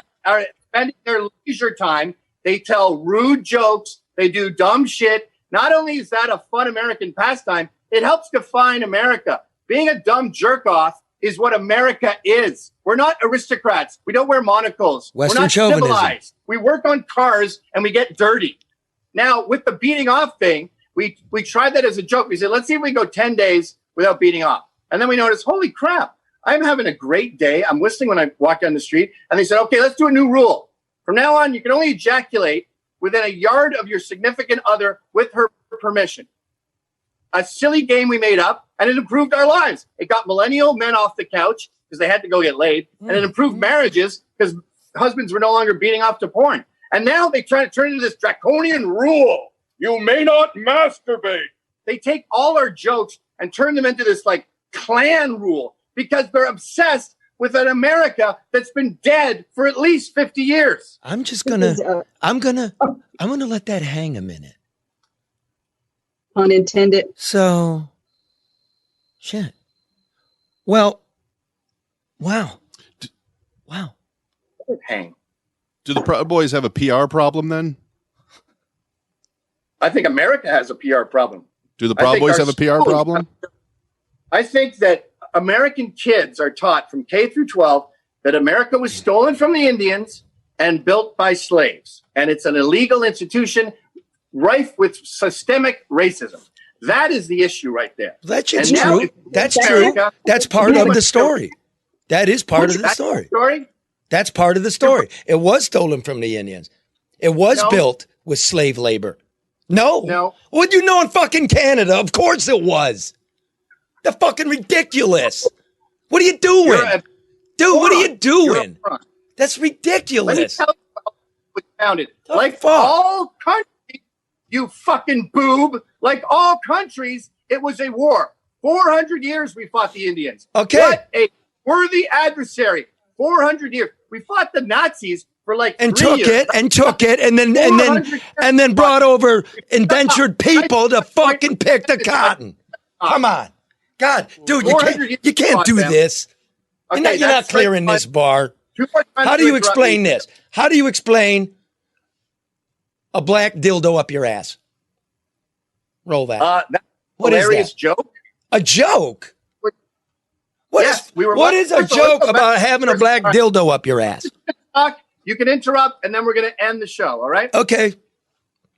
spending their leisure time, they tell rude jokes. They do dumb shit. Not only is that a fun American pastime, it helps define America. Being a dumb jerk-off is what America is. We're not aristocrats. We don't wear monocles. Western We're not chauvinism. civilized. We work on cars and we get dirty. Now, with the beating off thing, we tried that as a joke. We said, let's see if we go 10 days without beating off. And then we noticed, holy crap, I'm having a great day. I'm whistling when I walk down the street. And they said, okay, let's do a new rule. From now on, you can only ejaculate within a yard of your significant other with her permission. A silly game we made up, and it improved our lives. It got millennial men off the couch because they had to go get laid, and it improved marriages because husbands were no longer beating off to porn. And now they try to turn into this draconian rule. You may not masturbate. They take all our jokes and turn them into this like clan rule because they're obsessed with an America that's been dead for at least 50 years. I'm gonna let that hang a minute. Unintended. So, shit. Well, wow. Hang. Do the Proud Boys have a PR problem then? I think America has a PR problem. Do the Proud Boys have a PR problem? I think that American kids are taught from K through 12 that America was stolen from the Indians and built by slaves. And it's an illegal institution rife with systemic racism. That is the issue right there. That's true. That's true. That's part of the story. That is part of the story. That's part of the story. It was stolen from the Indians. It was built with slave labor. No. What do you know in fucking Canada? Of course it was. They're fucking ridiculous. What are you doing? Dude, what are you doing? That's ridiculous. Let me tell you how it was founded. All countries, you fucking boob, like all countries, it was a war. 400 years we fought the Indians. Okay. What a worthy adversary. 400 years. We fought the Nazis for like 3 years. and then brought over indentured people to fucking pick the cotton. Come on. God, dude, you can't do this. Okay, You're not clearing this bar. How do you explain this? How do you explain a black dildo up your ass? Roll that. What is that? Joke? A joke? What is a joke about having a black dildo up your ass? You can interrupt, and then we're going to end the show, all right? Okay.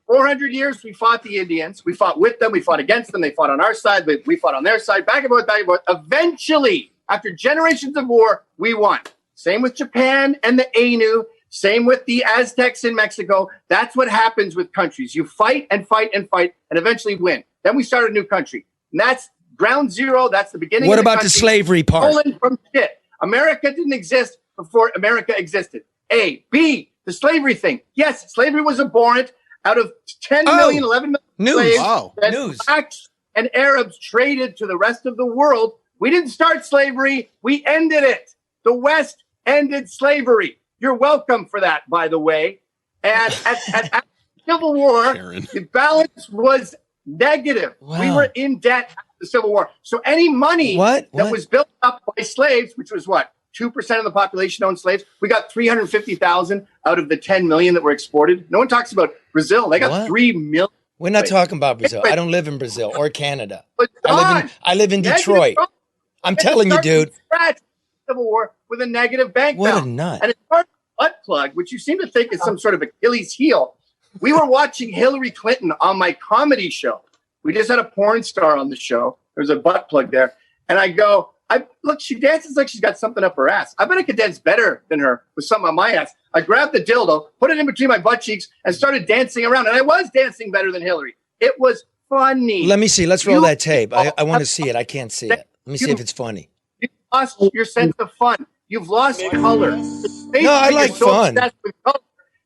400 years, we fought the Indians. We fought with them. We fought against them. They fought on our side. We fought on their side. Back and forth, back and forth. Eventually, after generations of war, we won. Same with Japan and the Ainu. Same with the Aztecs in Mexico. That's what happens with countries. You fight and fight and fight and eventually win. Then we start a new country. And that's ground zero. That's the beginning What of the about country. the slavery part? Stolen from shit. America didn't exist before America existed. A. B. The slavery thing. Yes, slavery was abhorrent. Out of 10 million, 11 million slaves that blacks and Arabs traded to the rest of the world, we didn't start slavery. We ended it. The West ended slavery. You're welcome for that, by the way. And at Civil War, the balance was negative. Wow. We were in debt after the Civil War. So any money that was built up by slaves, which was what? 2% of the population owned slaves. We got 350,000 out of the 10 million that were exported. No one talks about Brazil. They got 3 million. We're not talking about Brazil. I don't live in Brazil or Canada. I live in Detroit. I'm telling you, dude. Civil War with a negative bank balance. What a nut. And as far as butt plug, which you seem to think is some sort of Achilles heel, we were watching Hillary Clinton on my comedy show. We just had a porn star on the show. There's a butt plug there. And I go, look, she dances like she's got something up her ass. I bet I could dance better than her with something on my ass. I grabbed the dildo, put it in between my butt cheeks, and started dancing around. And I was dancing better than Hillary. It was funny. Let me see. Let's roll that tape. I want to see it. I can't see it. Let me see if it's funny. You've lost your sense of fun. You've lost color. No, I like fun. With color,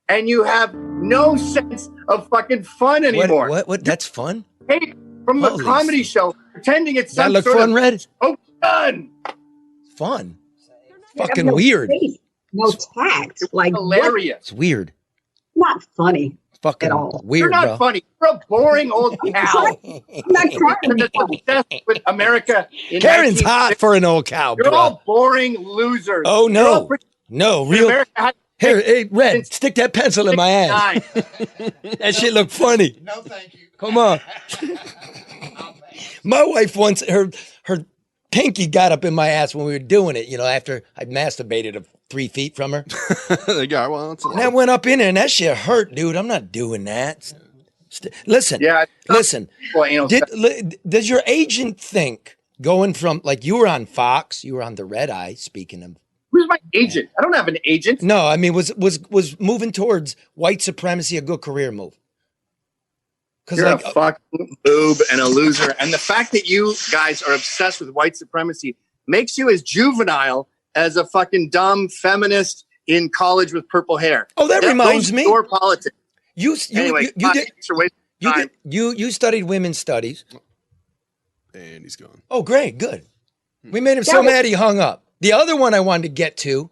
and you have no sense of fucking fun anymore. What? That's fun? Hey, from the comedy show, pretending it's some that look sort fun, of Red? fun. Fun. Fucking weird. Face, no tact. Like hilarious. It's weird. Not funny. Fucking at all. weird. You're not bro. funny. You're a boring old cow. I'm not trying to be funny. With America. Karen's hot for an old cow, You're bro. all boring losers. Oh no, no, real. America Here, hey, Red, stick that pencil in my ass. That shit look funny. No, thank you. Come on. My wife once her pinky got up in my ass when we were doing it. You know, after I masturbated 3 feet from her. They got well. And that went up in there, and that shit hurt, dude. I'm not doing that. Listen, listen. Does your agent think going from like you were on Fox, you were on the Red Eye? Speaking of, who's my agent? I don't have an agent. No, I mean was moving towards white supremacy a good career move? You're a fucking boob and a loser, and the fact that you guys are obsessed with white supremacy makes you as juvenile as a fucking dumb feminist in college with purple hair. Oh, that reminds me. Your politics. You studied women's studies. And he's gone. Oh, great. Good. We made him so mad he hung up. The other one I wanted to get to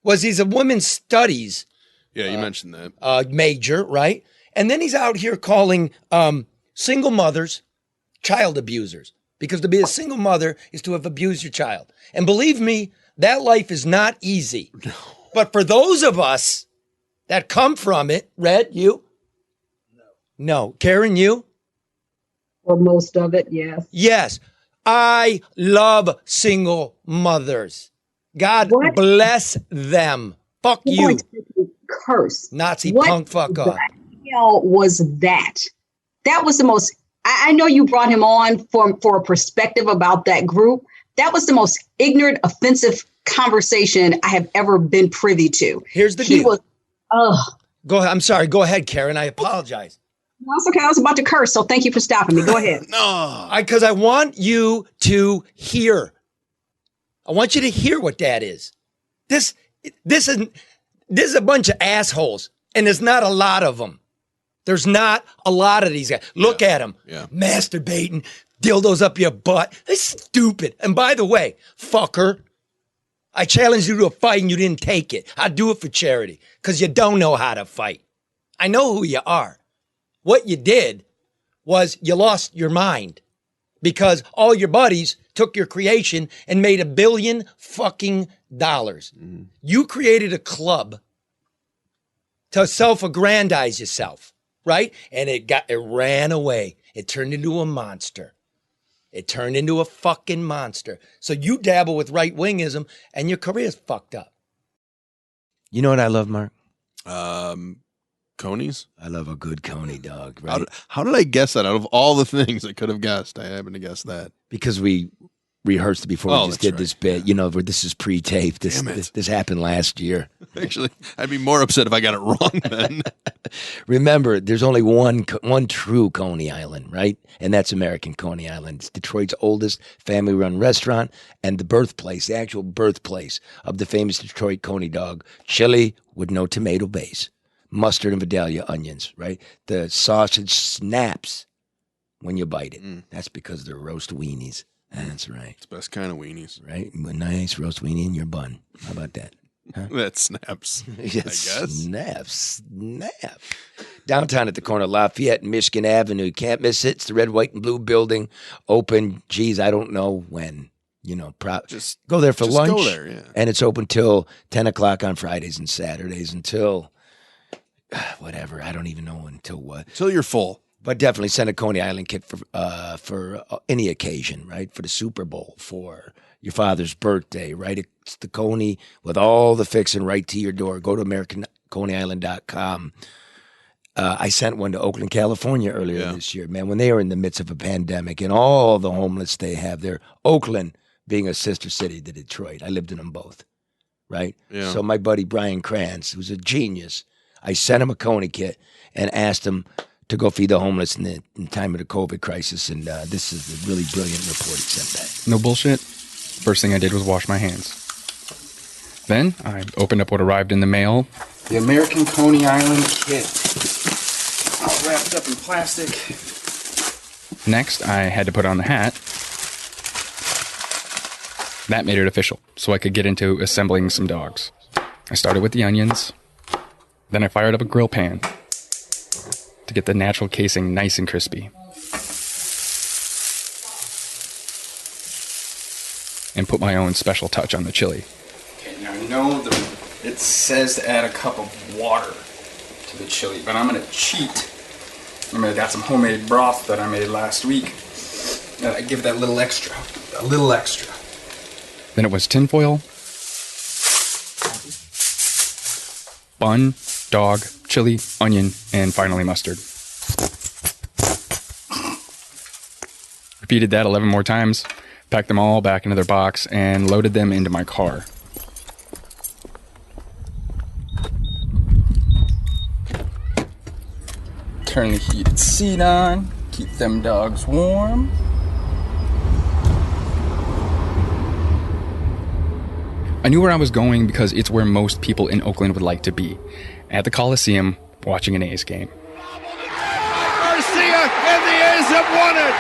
was he's a women's studies. Yeah, you mentioned that. Major, right? And then he's out here calling single mothers child abusers. Because to be a single mother is to have abused your child. And believe me, that life is not easy. No. But for those of us that come from it, Red, you? No. Karen, you? Or most of it, yes. Yes. I love single mothers. God bless them. Fuck you. Curse. Nazi punk fuck off. What the hell was that? That was the most, I know you brought him on for a perspective about that group. That was the most ignorant, offensive conversation I have ever been privy to. Here's the deal. Go ahead. I'm sorry. Go ahead, Karen. I apologize. No, it's okay. I was about to curse, so thank you for stopping me. Go ahead. No. Because I want you to hear. I want you to hear what that is. This is a bunch of assholes, and there's not a lot of them. There's not a lot of these guys. Look at them. Yeah. Masturbating, dildos up your butt. They're stupid. And by the way, fucker, I challenged you to a fight and you didn't take it. I'd do it for charity because you don't know how to fight. I know who you are. What you did was you lost your mind because all your buddies took your creation and made $1 billion fucking dollars. Mm. You created a club to self-aggrandize yourself, right? And it ran away. It turned into a monster. It turned into a fucking monster. So you dabble with right-wingism and your career's fucked up. You know what I love, Mark? Conies? I love a good coney, dog. Right? How did I guess that? Out of all the things I could have guessed, I happened to guess that. Because we rehearsed before we just did this bit. Yeah. You know, where this is pre-taped. This happened last year. Actually, I'd be more upset if I got it wrong then. Remember, there's only one true Coney Island, right? And that's American Coney Island. It's Detroit's oldest family-run restaurant and the birthplace, the actual birthplace of the famous Detroit Coney dog, chili with no tomato base, mustard and Vidalia onions, right? The sausage snaps when you bite it. That's because they're roast weenies. That's right. It's the best kind of weenies. Right? A nice roast weenie in your bun. How about that? Huh? That snaps, Yes, I guess. Snap. Downtown at the corner of Lafayette and Michigan Avenue. You can't miss it. It's the red, white, and blue building. Open, geez, I don't know when. You know, just go there for lunch. Go there, yeah. And it's open till 10 o'clock on Fridays and Saturdays until whatever. I don't even know until what. Until you're full. But definitely send a Coney Island kit for any occasion, right? For the Super Bowl, for your father's birthday, right? It's the Coney with all the fixing right to your door. Go to AmericanConeyIsland.com. I sent one to Oakland, California earlier this year, man, when they were in the midst of a pandemic and all the homeless they have there. Oakland being a sister city to Detroit. I lived in them both, right? Yeah. So my buddy Brian Kranz, who's a genius, I sent him a Coney kit and asked him to go feed the homeless in the time of the COVID crisis, and this is a really brilliant report he sent back. No bullshit. First thing I did was wash my hands. Then I opened up what arrived in the mail. The American Coney Island kit. All wrapped up in plastic. Next, I had to put on the hat. That made it official, so I could get into assembling some dogs. I started with the onions. Then I fired up a grill pan to get the natural casing nice and crispy. And put my own special touch on the chili. Okay, now I know it says to add a cup of water to the chili, but I'm gonna cheat. I got some homemade broth that I made last week. And I give that a little extra. Then it was tinfoil, bun, dog, chili, onion, and finally mustard. Repeated that 11 more times, packed them all back into their box, and loaded them into my car. Turn the heated seat on, keep them dogs warm. I knew where I was going because it's where most people in Oakland would like to be, at the Coliseum, watching an A's game. Garcia and the A's have won it!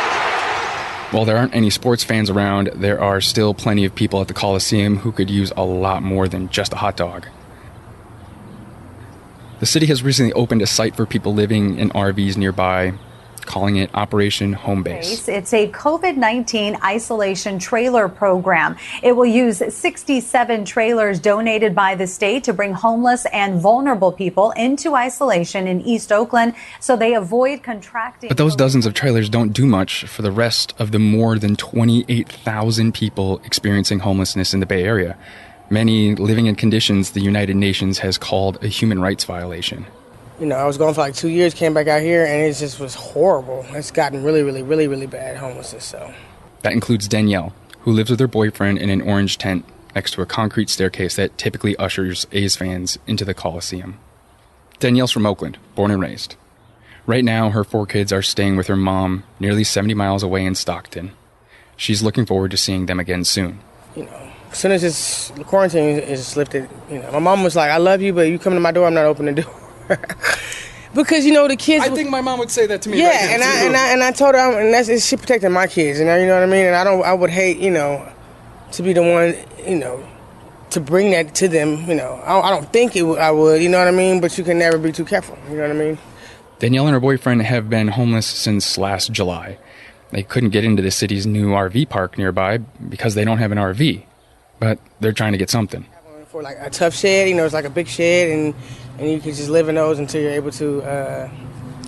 While there aren't any sports fans around, there are still plenty of people at the Coliseum who could use a lot more than just a hot dog. The city has recently opened a site for people living in RVs nearby, calling it Operation Home Base. It's a COVID-19 isolation trailer program. It will use 67 trailers donated by the state to bring homeless and vulnerable people into isolation in East Oakland so they avoid contracting. But those dozens of trailers don't do much for the rest of the more than 28,000 people experiencing homelessness in the Bay Area, many living in conditions the United Nations has called a human rights violation. You know, I was gone for like 2 years, came back out here, and it just was horrible. It's gotten really bad, homelessness, so. That includes Danielle, who lives with her boyfriend in an orange tent next to a concrete staircase that typically ushers A's fans into the Coliseum. Danielle's from Oakland, born and raised. Right now, her 4 kids are staying with her mom nearly 70 miles away in Stockton. She's looking forward to seeing them again soon. You know, as soon as the quarantine is lifted, you know, my mom was like, I love you, but you come to my door, I'm not opening the door. Because, you know, the kids. I think my mom would say that to me. Yeah, right now, and I told her, and she protected my kids, you know what I mean? And I would hate, you know, to be the one, you know, to bring that to them, you know. I don't think I would, you know what I mean? But you can never be too careful, you know what I mean? Danielle and her boyfriend have been homeless since last July. They couldn't get into the city's new RV park nearby because they don't have an RV, but they're trying to get something. For like a tough shed, you know, it's like a big shed, and you can just live in those until you're able to,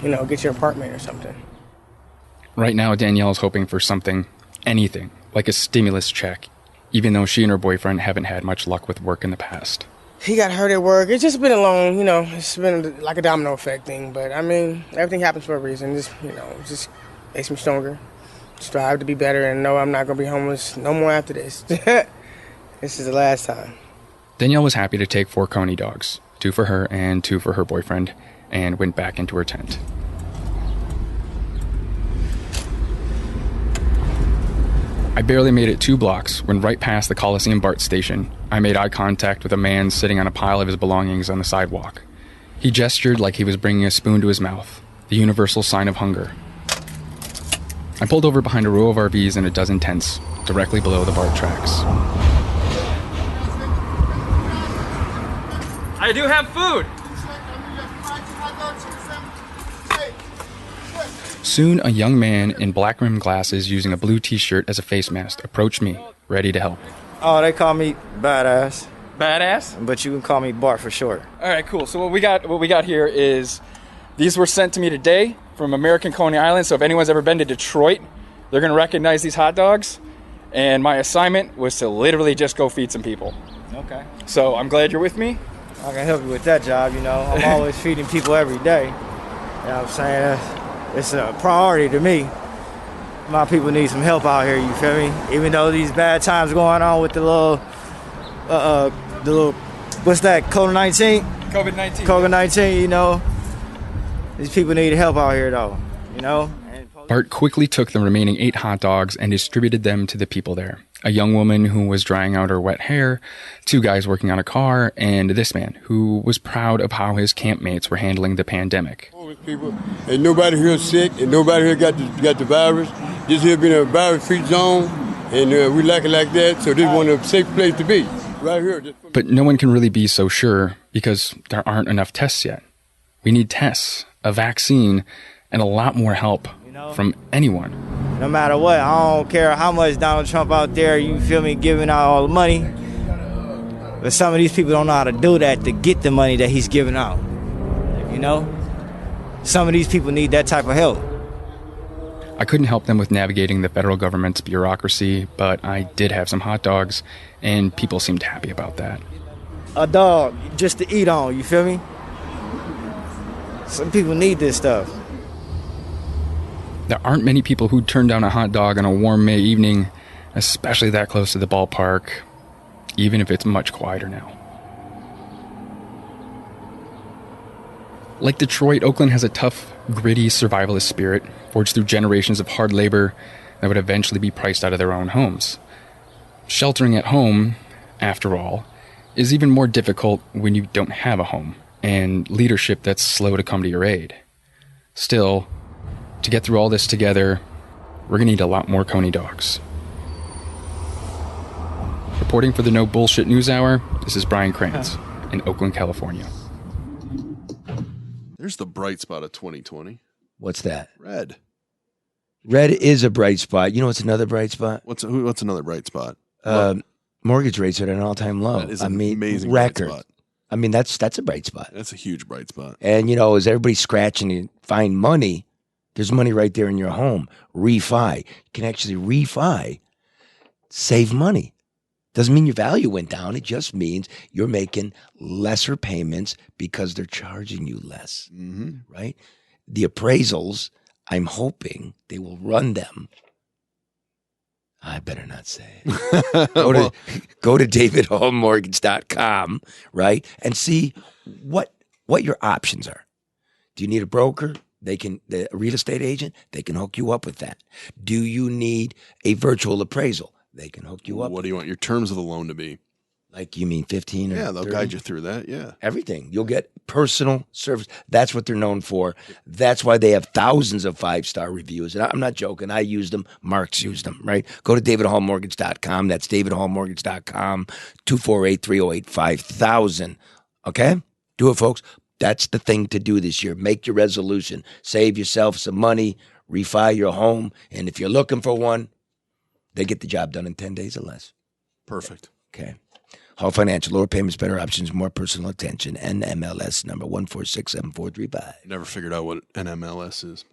you know, get your apartment or something. Right now, Danielle is hoping for something, anything, like a stimulus check, even though she and her boyfriend haven't had much luck with work in the past. He got hurt at work. It's just been a long, you know, it's been like a domino effect thing. But, I mean, everything happens for a reason. Just, you know, it just makes me stronger. strive to be better and know I'm not going to be homeless no more after this. This is the last time. Danielle was happy to take 4 Coney dogs, 2 for her and 2 for her boyfriend, and went back into her tent. I barely made it 2 blocks when right past the Coliseum BART station, I made eye contact with a man sitting on a pile of his belongings on the sidewalk. He gestured like he was bringing a spoon to his mouth, the universal sign of hunger. I pulled over behind a row of RVs and a dozen tents, directly below the BART tracks. I do have food. Soon, a young man in black rimmed glasses using a blue t-shirt as a face mask approached me, ready to help. Oh, they call me Badass. Badass? But you can call me Bart for short. All right, cool. So what we got here is these were sent to me today from American Coney Island. So if anyone's ever been to Detroit, they're going to recognize these hot dogs. And my assignment was to literally just go feed some people. Okay. So I'm glad you're with me. I can help you with that job, you know. I'm always feeding people every day. You know what I'm saying? It's a priority to me. My people need some help out here, you feel me? Even though these bad times going on with the little, what's that, COVID-19? COVID-19. COVID-19, you know. These people need help out here, though, you know? Bart quickly took the remaining 8 hot dogs and distributed them to the people there. A young woman who was drying out her wet hair, 2 guys working on a car, and this man who was proud of how his campmates were handling the pandemic. People, and nobody here sick, and nobody here got the virus. This here been a virus-free zone, and we like it like that, so this one a safe place to be, right here. But no one can really be so sure because there aren't enough tests yet. We need tests, a vaccine, and a lot more help from anyone. No matter what, I don't care how much Donald Trump out there, you feel me, giving out all the money. But some of these people don't know how to do that to get the money that he's giving out. You know? Some of these people need that type of help. I couldn't help them with navigating the federal government's bureaucracy, but I did have some hot dogs, and people seemed happy about that. A dog just to eat on, you feel me? Some people need this stuff. There aren't many people who'd turn down a hot dog on a warm May evening, especially that close to the ballpark, even if it's much quieter now. Like Detroit, Oakland has a tough, gritty survivalist spirit, forged through generations of hard labor that would eventually be priced out of their own homes. Sheltering at home, after all, is even more difficult when you don't have a home, and leadership that's slow to come to your aid. Still, to get through all this together, we're going to need a lot more Coney dogs. Reporting for the No Bullshit News Hour, this is Brian Krantz in Oakland, California. There's the bright spot of 2020. What's that? Red. Red is a bright spot. You know what's another bright spot? What's another bright spot? Mortgage rates are at an all-time low. That is an amazing record. bright spot. I mean, that's a bright spot. That's a huge bright spot. And, you know, as everybody's scratching to find money, there's money right there in your home. Refi. You can actually refi, save money. Doesn't mean your value went down. It just means you're making lesser payments because they're charging you less, right? The appraisals, I'm hoping they will run them. I better not say it. Go to davidhallmortgage.com, right? And see what your options are. Do you need a broker? The real estate agent, they can hook you up with that. Do you need a virtual appraisal? They can hook you up. What do you want your terms of the loan to be? Like, you mean 15 or 30? Yeah, they'll guide you through that, yeah. Everything. You'll get personal service. That's what they're known for. That's why they have thousands of 5-star reviews. And I'm not joking. I use them. Mark's used them, right? Go to davidhallmortgage.com. That's davidhallmortgage.com, 248-308-5000. Okay? Do it, folks. That's the thing to do this year. Make your resolution. Save yourself some money. Refi your home. And if you're looking for one, they get the job done in 10 days or less. Perfect. Okay. Hall Financial, lower payments, better options, more personal attention. NMLS number 1467435. Never figured out what NMLS is.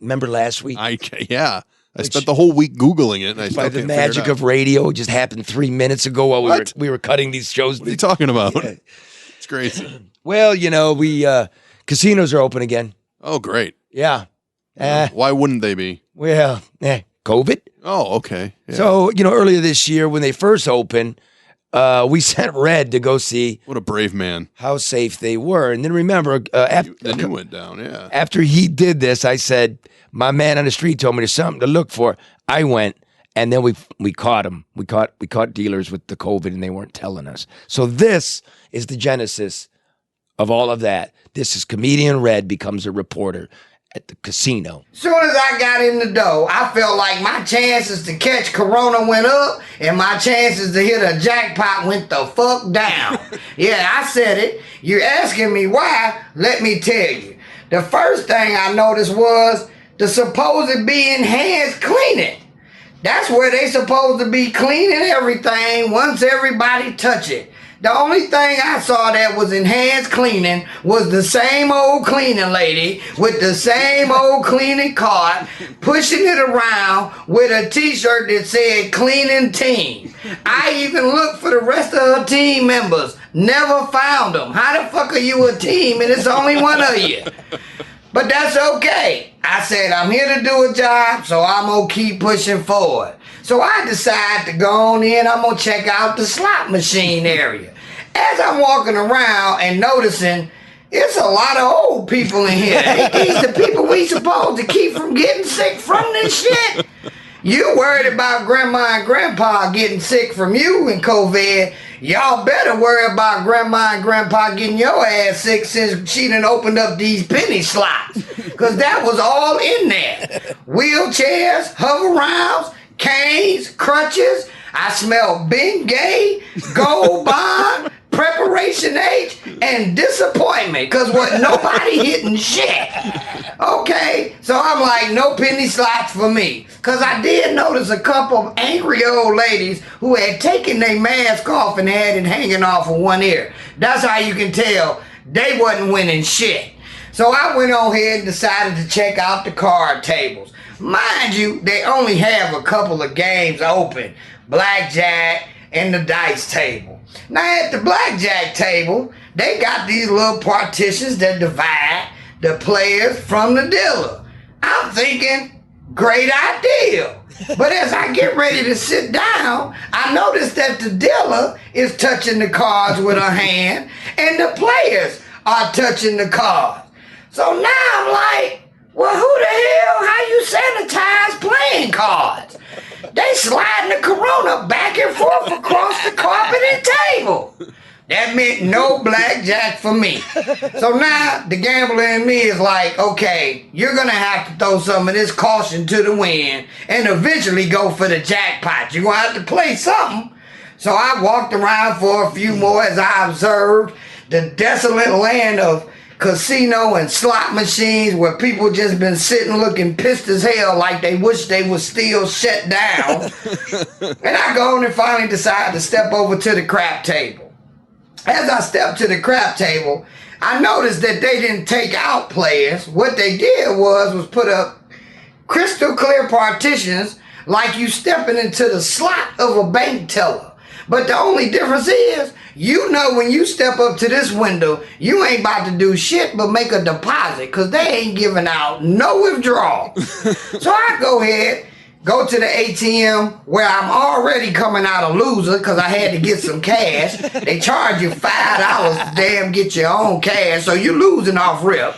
Remember last week? I spent the whole week Googling it. And I by the magic of radio, it just happened 3 minutes ago while we were cutting these shows. What are you talking about? Yeah. It's crazy. Well, you know, casinos are open again. Oh, great. Yeah. Why wouldn't they be? Well, COVID. Oh, okay. Yeah. So, earlier this year when they first opened, we sent Red to go see. What a brave man. How safe they were. And then remember, then you went down, yeah. After he did this, I said, my man on the street told me there's something to look for. I went, and then we caught him. We caught dealers with the COVID, and they weren't telling us. So this is the genesis of all of that. This is comedian Red becomes a reporter at the casino. Soon as I got in the door, I felt like my chances to catch Corona went up and my chances to hit a jackpot went the fuck down. Yeah, I said it. You're asking me why? Let me tell you. The first thing I noticed was the supposed be enhanced cleaning. That's where they supposed to be cleaning everything once everybody touch it. The only thing I saw that was enhanced cleaning was the same old cleaning lady with the same old cleaning cart pushing it around with a t-shirt that said cleaning team. I even looked for the rest of her team members. Never found them. How the fuck are you a team and it's only one of you? But that's okay. I said I'm here to do a job, so I'm gonna keep pushing forward. So I decided to go on in, I'm gonna check out the slot machine area. As I'm walking around and noticing, it's a lot of old people in here. Ain't these the people we supposed to keep from getting sick from this shit? You worried about grandma and grandpa getting sick from you and COVID. Y'all better worry about grandma and grandpa getting your ass sick since she done opened up these penny slots. Cause that was all in there. Wheelchairs, hover-rounds, canes, crutches. I smell Bengay, Gold Bond, Preparation H, and disappointment. Cause what nobody hitting shit. Okay, so I'm like, no penny slots for me. Cause I did notice a couple of angry old ladies who had taken their mask off and had it hanging off of one ear. That's how you can tell they wasn't winning shit. So I went on here and decided to check out the card tables. Mind you, they only have a couple of games open. Blackjack and the dice table. Now at the blackjack table, they got these little partitions that divide the players from the dealer. I'm thinking, great idea. But as I get ready to sit down, I notice that the dealer is touching the cards with her hand and the players are touching the cards. So now I'm like, well, who the hell, how you sanitize playing cards? They sliding the Corona back and forth across the carpet and table. That meant no blackjack for me. So now the gambler in me is like, okay, you're gonna have to throw some of this caution to the wind and eventually go for the jackpot. You're gonna have to play something. So I walked around for a few more as I observed the desolate land of casino and slot machines where people just been sitting looking pissed as hell like they wish they was still shut down. And I go on and finally decide to step over to the crap table. As I stepped to the crap table, I noticed that they didn't take out players. What they did was put up crystal clear partitions like you stepping into the slot of a bank teller. But the only difference is, you know when you step up to this window, you ain't about to do shit but make a deposit because they ain't giving out no withdrawal. So I go ahead, go to the ATM where I'm already coming out a loser because I had to get some cash. They charge you $5 to damn get your own cash, so you're losing off rip.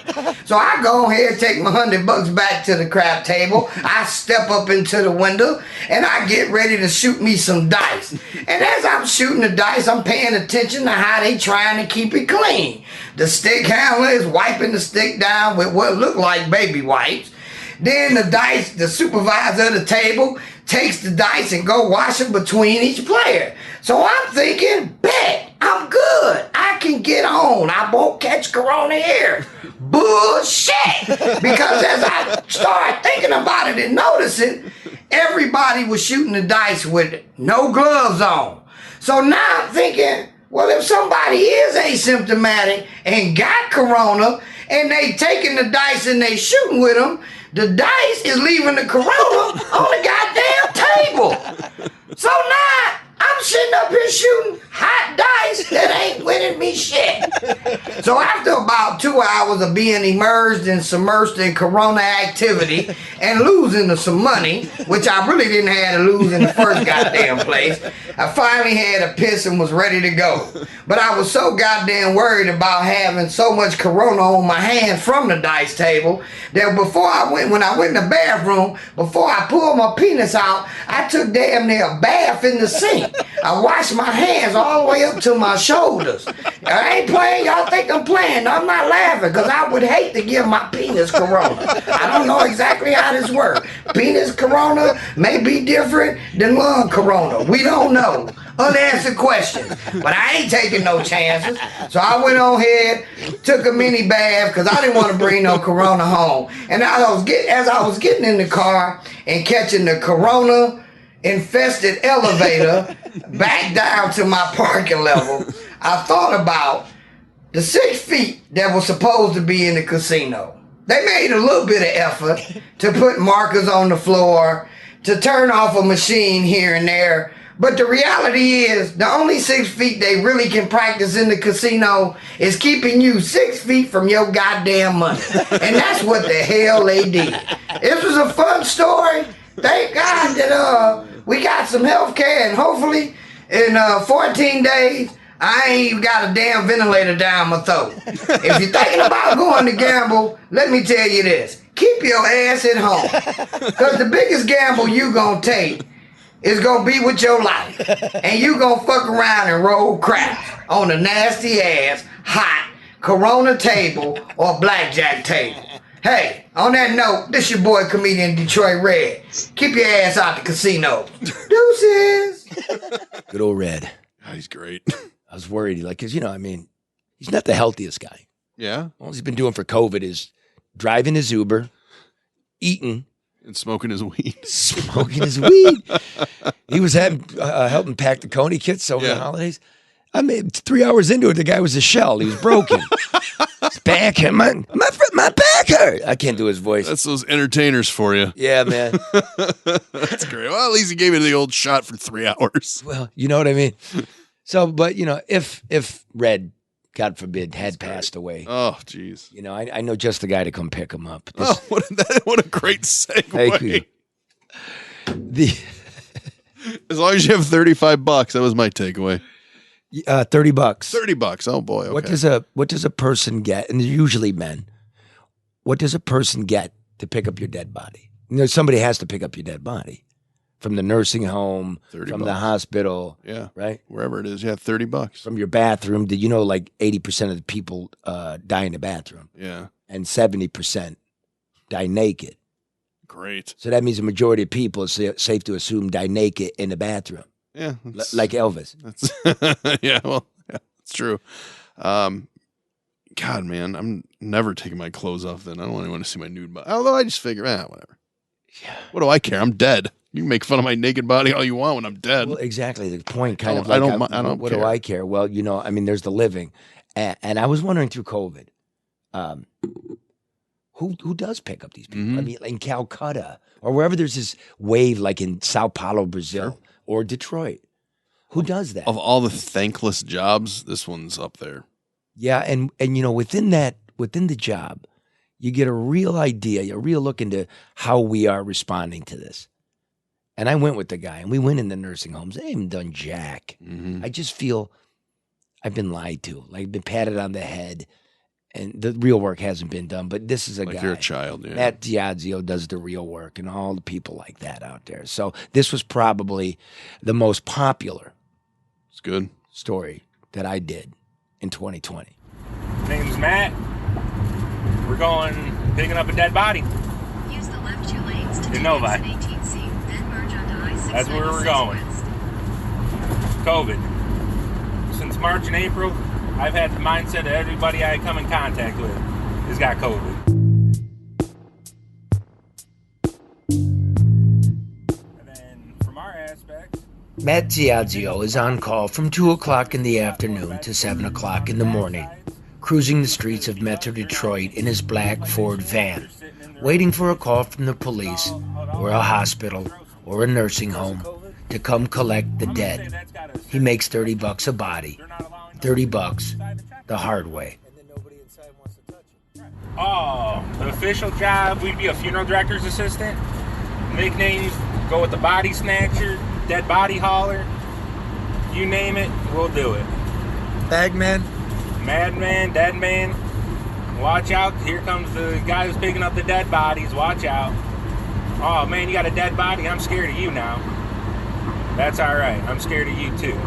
So I go ahead, take my $100 back to the crap table. I step up into the window and I get ready to shoot me some dice. And as I'm shooting the dice, I'm paying attention to how they trying to keep it clean. The stick handler is wiping the stick down with what look like baby wipes. Then the supervisor of the table takes the dice and go wash them between each player. So I'm thinking, bet, I'm good. I can get on. I won't catch Corona here. Bullshit. Because as I started thinking about it and noticing, everybody was shooting the dice with no gloves on. So now I'm thinking, well, if somebody is asymptomatic and got Corona and they taking the dice and they shooting with them, the dice is leaving the Corona on the goddamn table. So now I'm sitting up here shooting hot dice that ain't winning me shit. So after about 2 hours of being immersed and submersed in Corona activity and losing to some money, which I really didn't have to lose in the first goddamn place, I finally had a piss and was ready to go. But I was so goddamn worried about having so much Corona on my hands from the dice table that when I went in the bathroom, before I pulled my penis out, I took damn near a bath in the sink. I washed my hands all the way up to my shoulders. I ain't playing. Y'all think I'm playing. I'm not laughing because I would hate to give my penis Corona. I don't know exactly how this works. Penis Corona may be different than lung Corona. We don't know. Unanswered questions. But I ain't taking no chances. So I went on ahead, took a mini bath because I didn't want to bring no Corona home. And as I was getting in the car and catching the Corona infested elevator back down to my parking level, I thought about the 6 feet that was supposed to be in the casino. They made a little bit of effort to put markers on the floor, to turn off a machine here and there. But the reality is, the only 6 feet they really can practice in the casino is keeping you 6 feet from your goddamn money. And that's what the hell they did. This was a fun story. Thank God that we got some health care, and hopefully in 14 days, I ain't even got a damn ventilator down my throat. If you're thinking about going to gamble, let me tell you this. Keep your ass at home. Because the biggest gamble you gonna take is gonna be with your life. And you gonna fuck around and roll crap on a nasty ass, hot Corona table or blackjack table. Hey, on that note, this your boy comedian Detroit Red. Keep your ass out the casino. Deuces. Good old Red. Oh, he's great. I was worried, because, I mean, he's not the healthiest guy. Yeah? All he's been doing for COVID is driving his Uber, eating. And smoking his weed. Smoking his weed. He was helping pack the Coney kits over the holidays. I mean, 3 hours into it, the guy was a shell. He was broken. His back hurt. My back hurt. I can't do his voice. That's those entertainers for you. Yeah, man. That's great. Well, at least he gave you the old shot for 3 hours. Well, you know what I mean? So, but, if Red, God forbid, had passed away. Oh, jeez. I know just the guy to come pick him up. What a great segue. Thank you. As long as you have $35, that was my takeaway. $30. $30. Oh boy. Okay. What does a person get? And they're usually men. What does a person get to pick up your dead body? Somebody has to pick up your dead body from the nursing home, from the hospital. Yeah. Right? Wherever it is. Yeah, $30. From your bathroom. Did you know like 80% of the people die in the bathroom? Yeah. And 70% die naked. Great. So that means the majority of people, it's safe to assume, die naked in the bathroom. Yeah. Like Elvis. That's true. God, man, I'm never taking my clothes off then. I don't want anyone to see my nude body. Although I just figure, whatever. Yeah. What do I care? I'm dead. You can make fun of my naked body all you want when I'm dead. Well, exactly. The point I don't what care. do I care? Well, there's the living. And I was wondering through COVID, who does pick up these people? Mm-hmm. I mean, in Calcutta or wherever there's this wave, like in Sao Paulo, Brazil, or Detroit. Who does that? Of all the thankless jobs, this one's up there. Yeah, and within the job, you get a real idea, a real look into how we are responding to this. And I went with the guy, and we went in the nursing homes. They haven't done jack. Mm-hmm. I just feel I've been lied to, like I've been patted on the head, and the real work hasn't been done. But this is a guy. You're a child, yeah. Matt Diazio does the real work, and all the people like that out there. So this was probably the most popular story that I did in 2020. Name's Matt. We're picking up a dead body. Use the left 2 lanes to in Novi. 18C, then merge onto I-6. That's where we're going. COVID. Since March and April, I've had the mindset that everybody I come in contact with has got COVID. And then from our aspect, Matt Diazio is on call from 2 o'clock in the afternoon to 7 o'clock in the morning, cruising the streets of Metro Detroit in his black Ford van, waiting for a call from the police or a hospital or a nursing home to come collect the dead. He makes $30 a body. $30 the hard way. Oh, the official job, we'd be a funeral director's assistant. Nicknames go with the body snatcher, dead body hauler. You name it, we'll do it. Bagman? Madman, dead man. Watch out, here comes the guy who's picking up the dead bodies. Watch out. Oh man, you got a dead body? I'm scared of you now. That's alright, I'm scared of you too.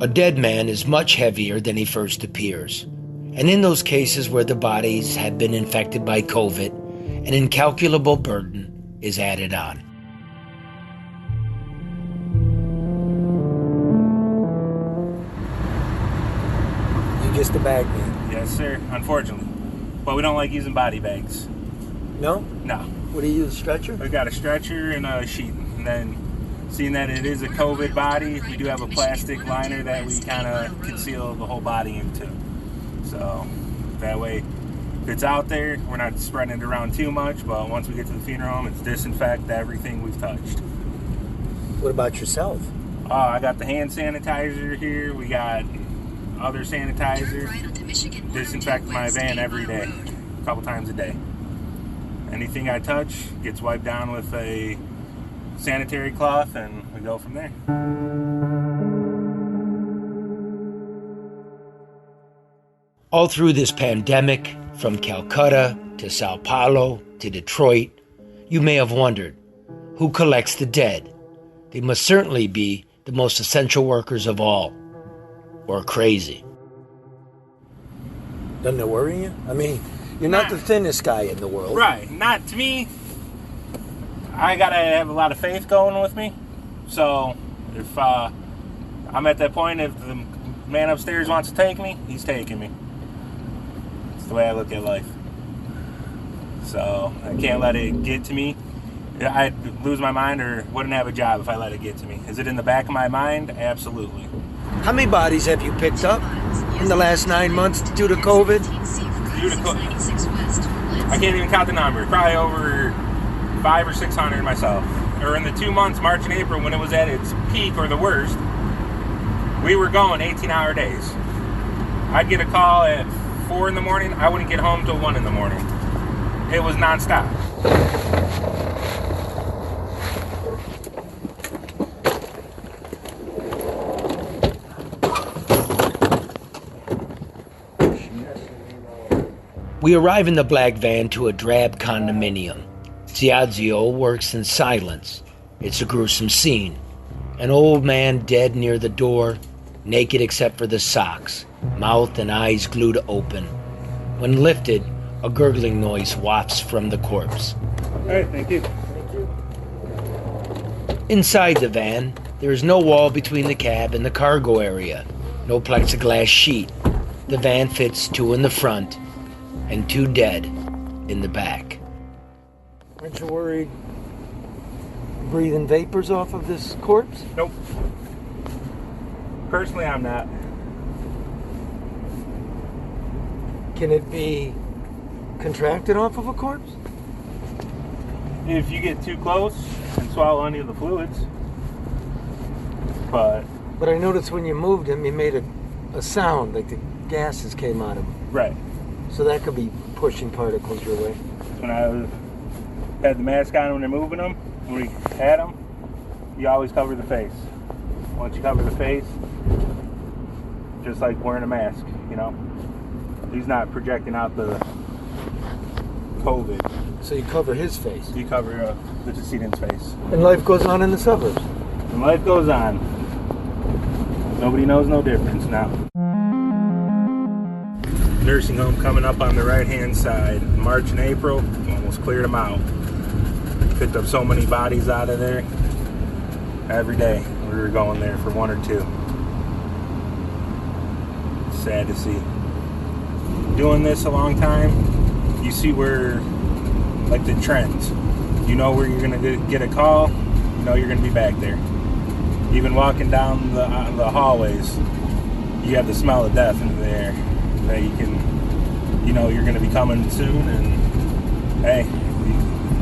A dead man is much heavier than he first appears. And in those cases where the bodies have been infected by COVID, an incalculable burden is added on. You just a bag man? Yes, sir, unfortunately. But we don't like using body bags. No? No. What do you use, a stretcher? We got a stretcher and a sheet. And then, seeing that it is a COVID body, we do have a plastic liner that we kind of conceal the whole body into. So, that way, if it's out there, we're not spreading it around too much, but once we get to the funeral home, it's disinfect everything we've touched. What about yourself? I got the hand sanitizer here. We got other sanitizer. Disinfect my van every day, a couple times a day. Anything I touch gets wiped down with a sanitary cloth, and we go from there. All through this pandemic, from Calcutta to Sao Paulo to Detroit, you may have wondered, who collects the dead? They must certainly be the most essential workers of all, or crazy. Doesn't it worry you? I mean, you're not the thinnest guy in the world. Right, not to me. I gotta have a lot of faith going with me. So, if I'm at that point, if the man upstairs wants to take me, he's taking me. It's the way I look at life. So, I can't let it get to me. I'd lose my mind or wouldn't have a job if I let it get to me. Is it in the back of my mind? Absolutely. How many bodies have you picked up in the last 9 months due to COVID? I can't even count the number. Probably over 500 or 600 myself. Or in the 2 months, March and April, when it was at its peak or the worst, we were going 18-hour days. I'd get a call at 4 in the morning. I wouldn't get home till 1 in the morning. It was nonstop. We arrive in the black van to a drab condominium. Ziadzio works in silence. It's a gruesome scene. An old man dead near the door, naked except for the socks, mouth and eyes glued open. When lifted, a gurgling noise wafts from the corpse. All right, thank you. Inside the van, there is no wall between the cab and the cargo area. No plexiglass sheet. The van fits 2 in the front and 2 dead in the back. Aren't you worried breathing vapors off of this corpse? Nope. Personally, I'm not. Can it be contracted off of a corpse? If you get too close and swallow any of the fluids. But I noticed when you moved him, you made a sound, like the gases came out of him. Right. So that could be pushing particles your way. When I had the mask on when they're moving them, when we had them, you always cover the face. Once you cover the face, just like wearing a mask, you know, he's not projecting out the COVID. So you cover his face. You cover the decedent's face. And life goes on in the suburbs. And life goes on. Nobody knows no difference now. Nursing home coming up on the right-hand side. March and April, almost cleared them out. Picked up so many bodies out of there. Every day we were going there for 1 or 2. Sad to see. Doing this a long time, you see where, like the trends. You know where you're gonna get a call, you know you're gonna be back there. Even walking down the hallways, you have the smell of death in the air. That you can, you know, you're going to be coming soon, and hey,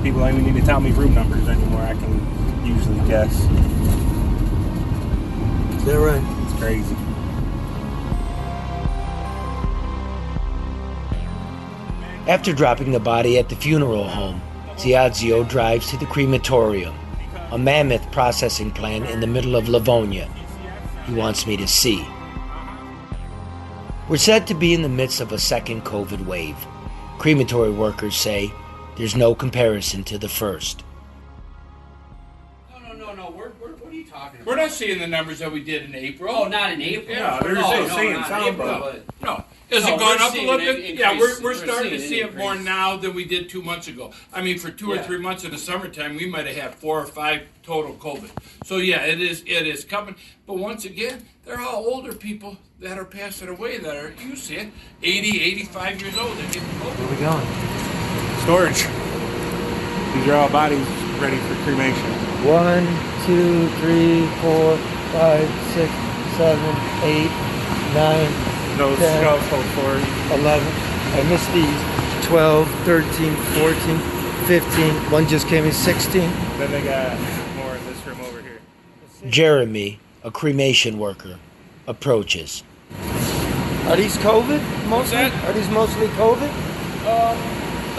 People don't even need to tell me room numbers anymore. I can usually guess. Is that right? It's crazy. After dropping the body at the funeral home, Ziadzio drives to the crematorium, a mammoth processing plant in the middle of Livonia. He wants me to see. We're said to be in the midst of a second COVID wave. Crematory workers say there's no comparison to the first. No. What are you talking about? We're not seeing the numbers that we did in April. Oh, not in April? Yeah, they're seeing some, but... No. Has it gone up a little bit? Yeah, we're starting to see it more now than we did 2 months ago. I mean, for 2 or 3 months in the summertime, we might have had 4 or 5 total COVID. So yeah, it is coming. But once again, they're all older people that are passing away that are, you see it, 80, 85 years old. They're getting COVID. Where are we going? Storage. These are all bodies ready for cremation. 1, 2, 3, 4, 5, 6, 7, 8, 9, Those 10, household stories. 11. I missed these. 12, 13, 14, 15. One just came in 16. Then they got more in this room over here. Jeremy, a cremation worker, approaches. Are these COVID mostly? Are these mostly COVID? Not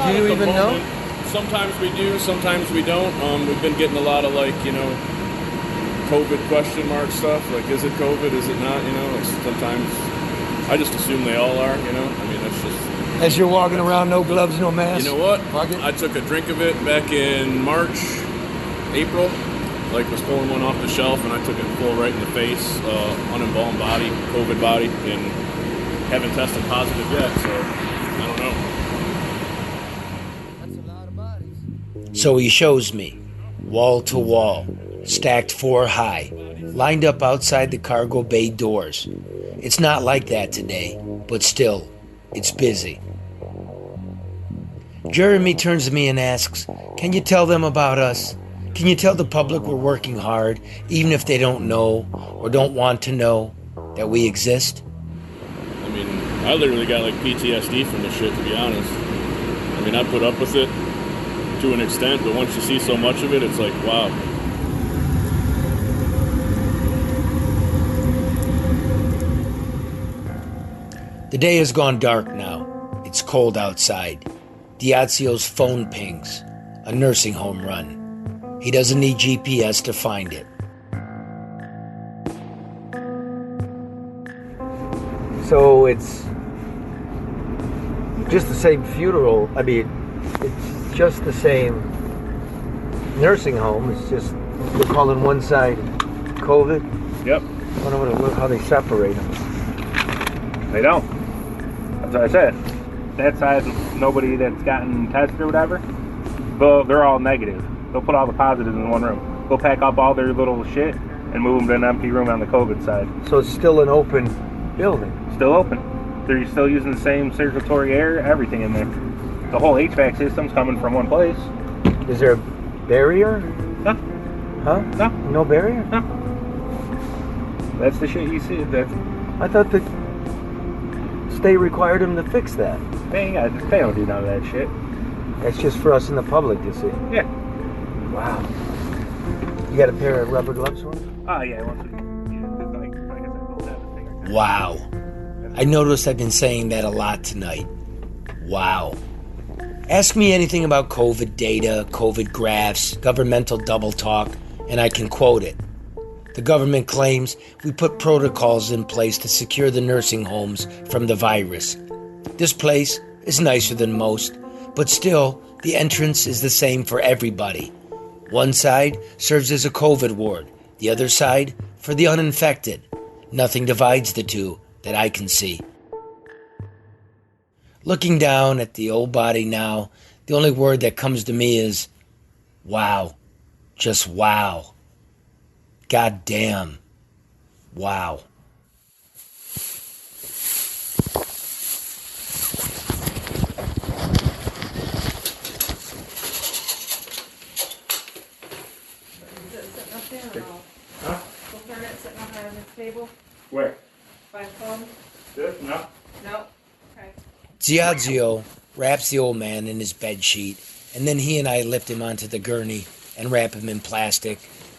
Do you at the even know? moment. Sometimes we do, sometimes we don't. We've been getting a lot of COVID question mark stuff. Like, is it COVID? Is it not? Like sometimes I just assume they all are. I mean, that's just. As you're walking around, no gloves, no mask. You know what? I took a drink of it back in March, April. Was pulling one off the shelf, and I took it full right in the face, unembalmed body, COVID body, and haven't tested positive yet. So I don't know. So he shows me, wall to wall, stacked 4 high, lined up outside the cargo bay doors. It's not like that today, but still, it's busy. Jeremy turns to me and asks, "Can you tell them about us? Can you tell the public we're working hard, even if they don't know or don't want to know that we exist?" I mean, I literally got PTSD from the shit, to be honest. I mean, I put up with it to an extent, but once you see so much of it, it's like, wow. The day has gone dark now. It's cold outside. Diazio's phone pings. A nursing home run. He doesn't need GPS to find it. So it's just the same funeral. I mean, it's just the same nursing home. It's just they're calling one side COVID. Yep. I wonder how they separate them. They don't. That's what I said. That side, nobody that's gotten tested or whatever, they're all negative. They'll put all the positives in one room. They'll pack up all their little shit and move them to an empty room on the COVID side. So it's still an open building? Still open. They're still using the same circulatory air, everything in there. The whole HVAC system's coming from one place. Is there a barrier? No. Huh? No. No barrier? No. That's the shit you see. I thought the state required them to fix that. They don't do none of that shit. That's just for us in the public to see. Yeah. Wow. You got a pair of rubber gloves for me? Oh, yeah. Wow. I noticed I've been saying that a lot tonight. Wow. Ask me anything about COVID data, COVID graphs, governmental double talk, and I can quote it. The government claims we put protocols in place to secure the nursing homes from the virus. This place is nicer than most, but still, the entrance is the same for everybody. One side serves as a COVID ward, the other side for the uninfected. Nothing divides the two that I can see. Looking down at the old body now, the only word that comes to me is, wow. Just wow. God damn. Wow. Where? By phone? This? No. No. Okay. Ziadzio wraps the old man in his bedsheet And then he and I lift him onto the gurney and wrap him in plastic,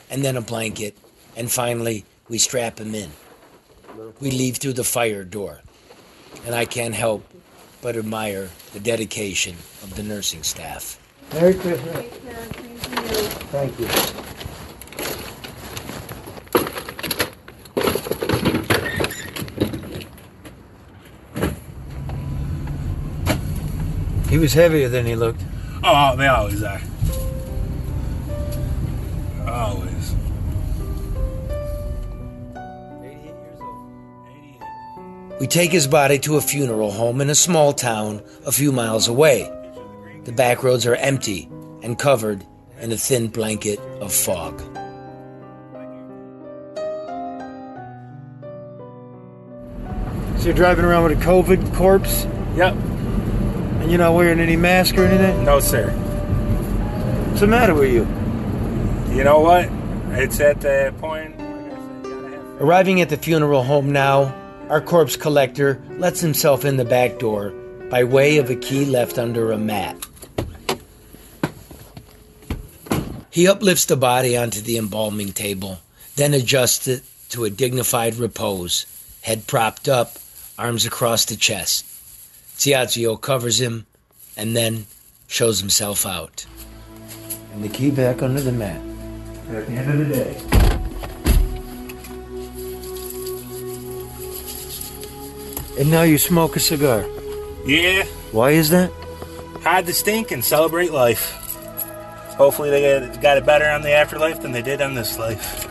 and then a blanket, and finally we strap him in. We leave through the fire door, and I can't help but admire the dedication of the nursing staff. Merry Christmas. Thank you. He was heavier than he looked. Oh, they always are. Always. We take his body to a funeral home in a small town a few miles away. The back roads are empty and covered in a thin blanket of fog. So you're driving around with a COVID corpse? Yep. And you're not wearing any mask or anything? No, sir. What's the matter with you? You know what? It's at the point. Arriving at the funeral home now, our corpse collector lets himself in the back door by way of a key left under a mat. He uplifts the body onto the embalming table, then adjusts it to a dignified repose, head propped up, arms across the chest. Ziazio covers him and then shows himself out. And the key back under the mat. At the end of the day. And now you smoke a cigar. Yeah. Why is that? Hide the stink and celebrate life. Hopefully they got it better on the afterlife than they did on this life.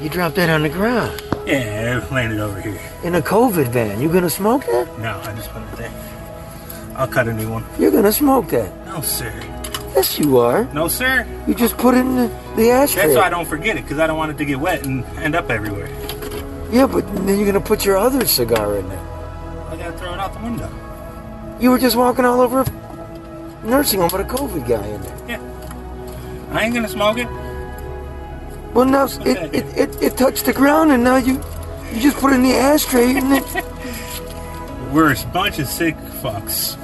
You dropped that on the ground. Yeah, it landed over here. In a COVID van. You gonna smoke that? No, I just put it there. I'll cut a new one. You're gonna smoke that. No, sir. Yes, you are. No, sir. You just put it in the ashtray. That's why I don't forget it, because I don't want it to get wet and end up everywhere. Yeah, but then you're gonna put your other cigar in there. I gotta throw it out the window. You were just walking all over a nursing home with a COVID guy in there. Yeah. I ain't gonna smoke it. Well, now it touched the ground, and now you just put it in the ashtray, and then... We're a bunch of sick fucks.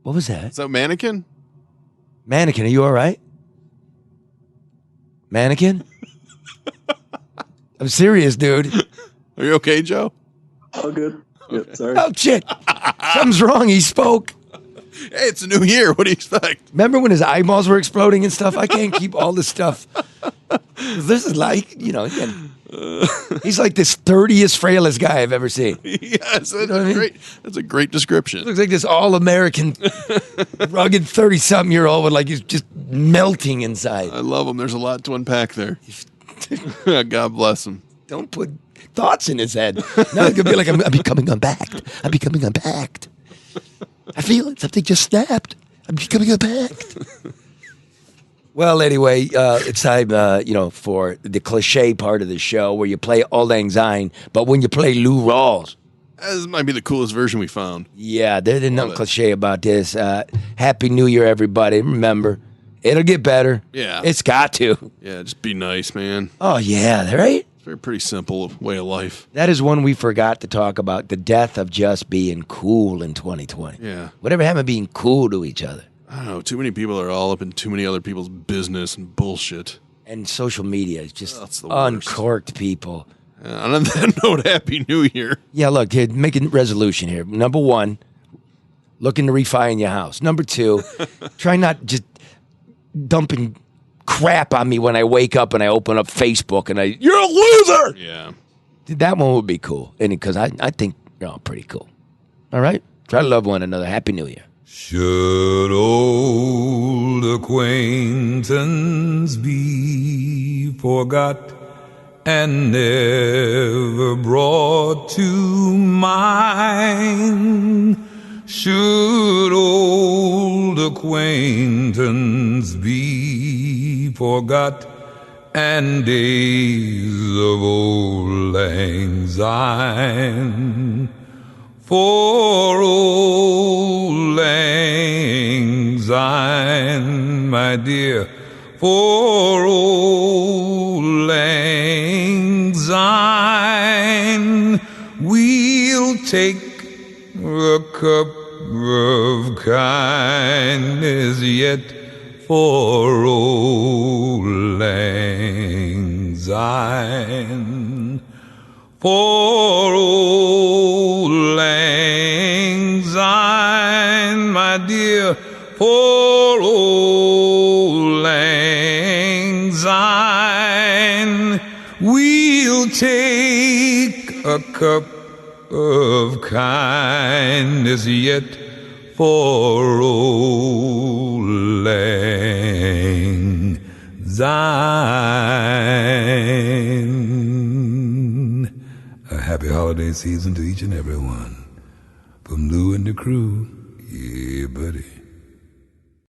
What was that? Is that Mannequin? Mannequin, are you all right? Mannequin? I'm serious, dude. Are you okay, Joe? Oh, good. Yeah, sorry. Oh, shit. Something's wrong. He spoke. Hey, it's a new year. What do you expect? Remember when his eyeballs were exploding and stuff? I can't keep all this stuff. This is like, he's like this 30th frailest guy I've ever seen. Yes, that's a great description. Looks like this all-American, rugged 30-something-year-old with he's just melting inside. I love him. There's a lot to unpack there. God bless him. Don't put thoughts in his head. Now it could be like, I'm becoming unpacked. I'm becoming unpacked. I feel it. Something just snapped. I'm becoming unpacked. Well, anyway, it's time, for the cliche part of the show where you play Old Lang Syne, but when you play Lou Rawls. This might be the coolest version we found. Yeah, there's nothing cliche about this. Happy New Year, everybody. Remember, it'll get better. Yeah. It's got to. Yeah, just be nice, man. Oh, yeah, right? It's a pretty simple way of life. That is one we forgot to talk about, the death of just being cool in 2020. Yeah. Whatever happened to being cool to each other? I don't know. Too many people are all up in too many other people's business and bullshit. And social media is just uncorked people. On that note, Happy New Year. Yeah, look, kid, make a resolution here. Number one, looking to refi in your house. Number two, try not just dumping crap on me when I wake up and I open up Facebook and you're a loser! Yeah. That one would be cool. Because I think you're all pretty cool. All right? Try to love one another. Happy New Year. Should old acquaintance be forgot and never brought to mind? Should old acquaintance be forgot and days of old lang syne? For old lang syne, my dear, for old Lang Syne. We'll take a cup of kindness yet for old Lang Syne. For old Lang Syne, my dear, for old Lang Syne, we'll take a cup of kindness yet for old Lang Syne. A happy holiday season to each and every one. From Lou and the crew, yeah, buddy.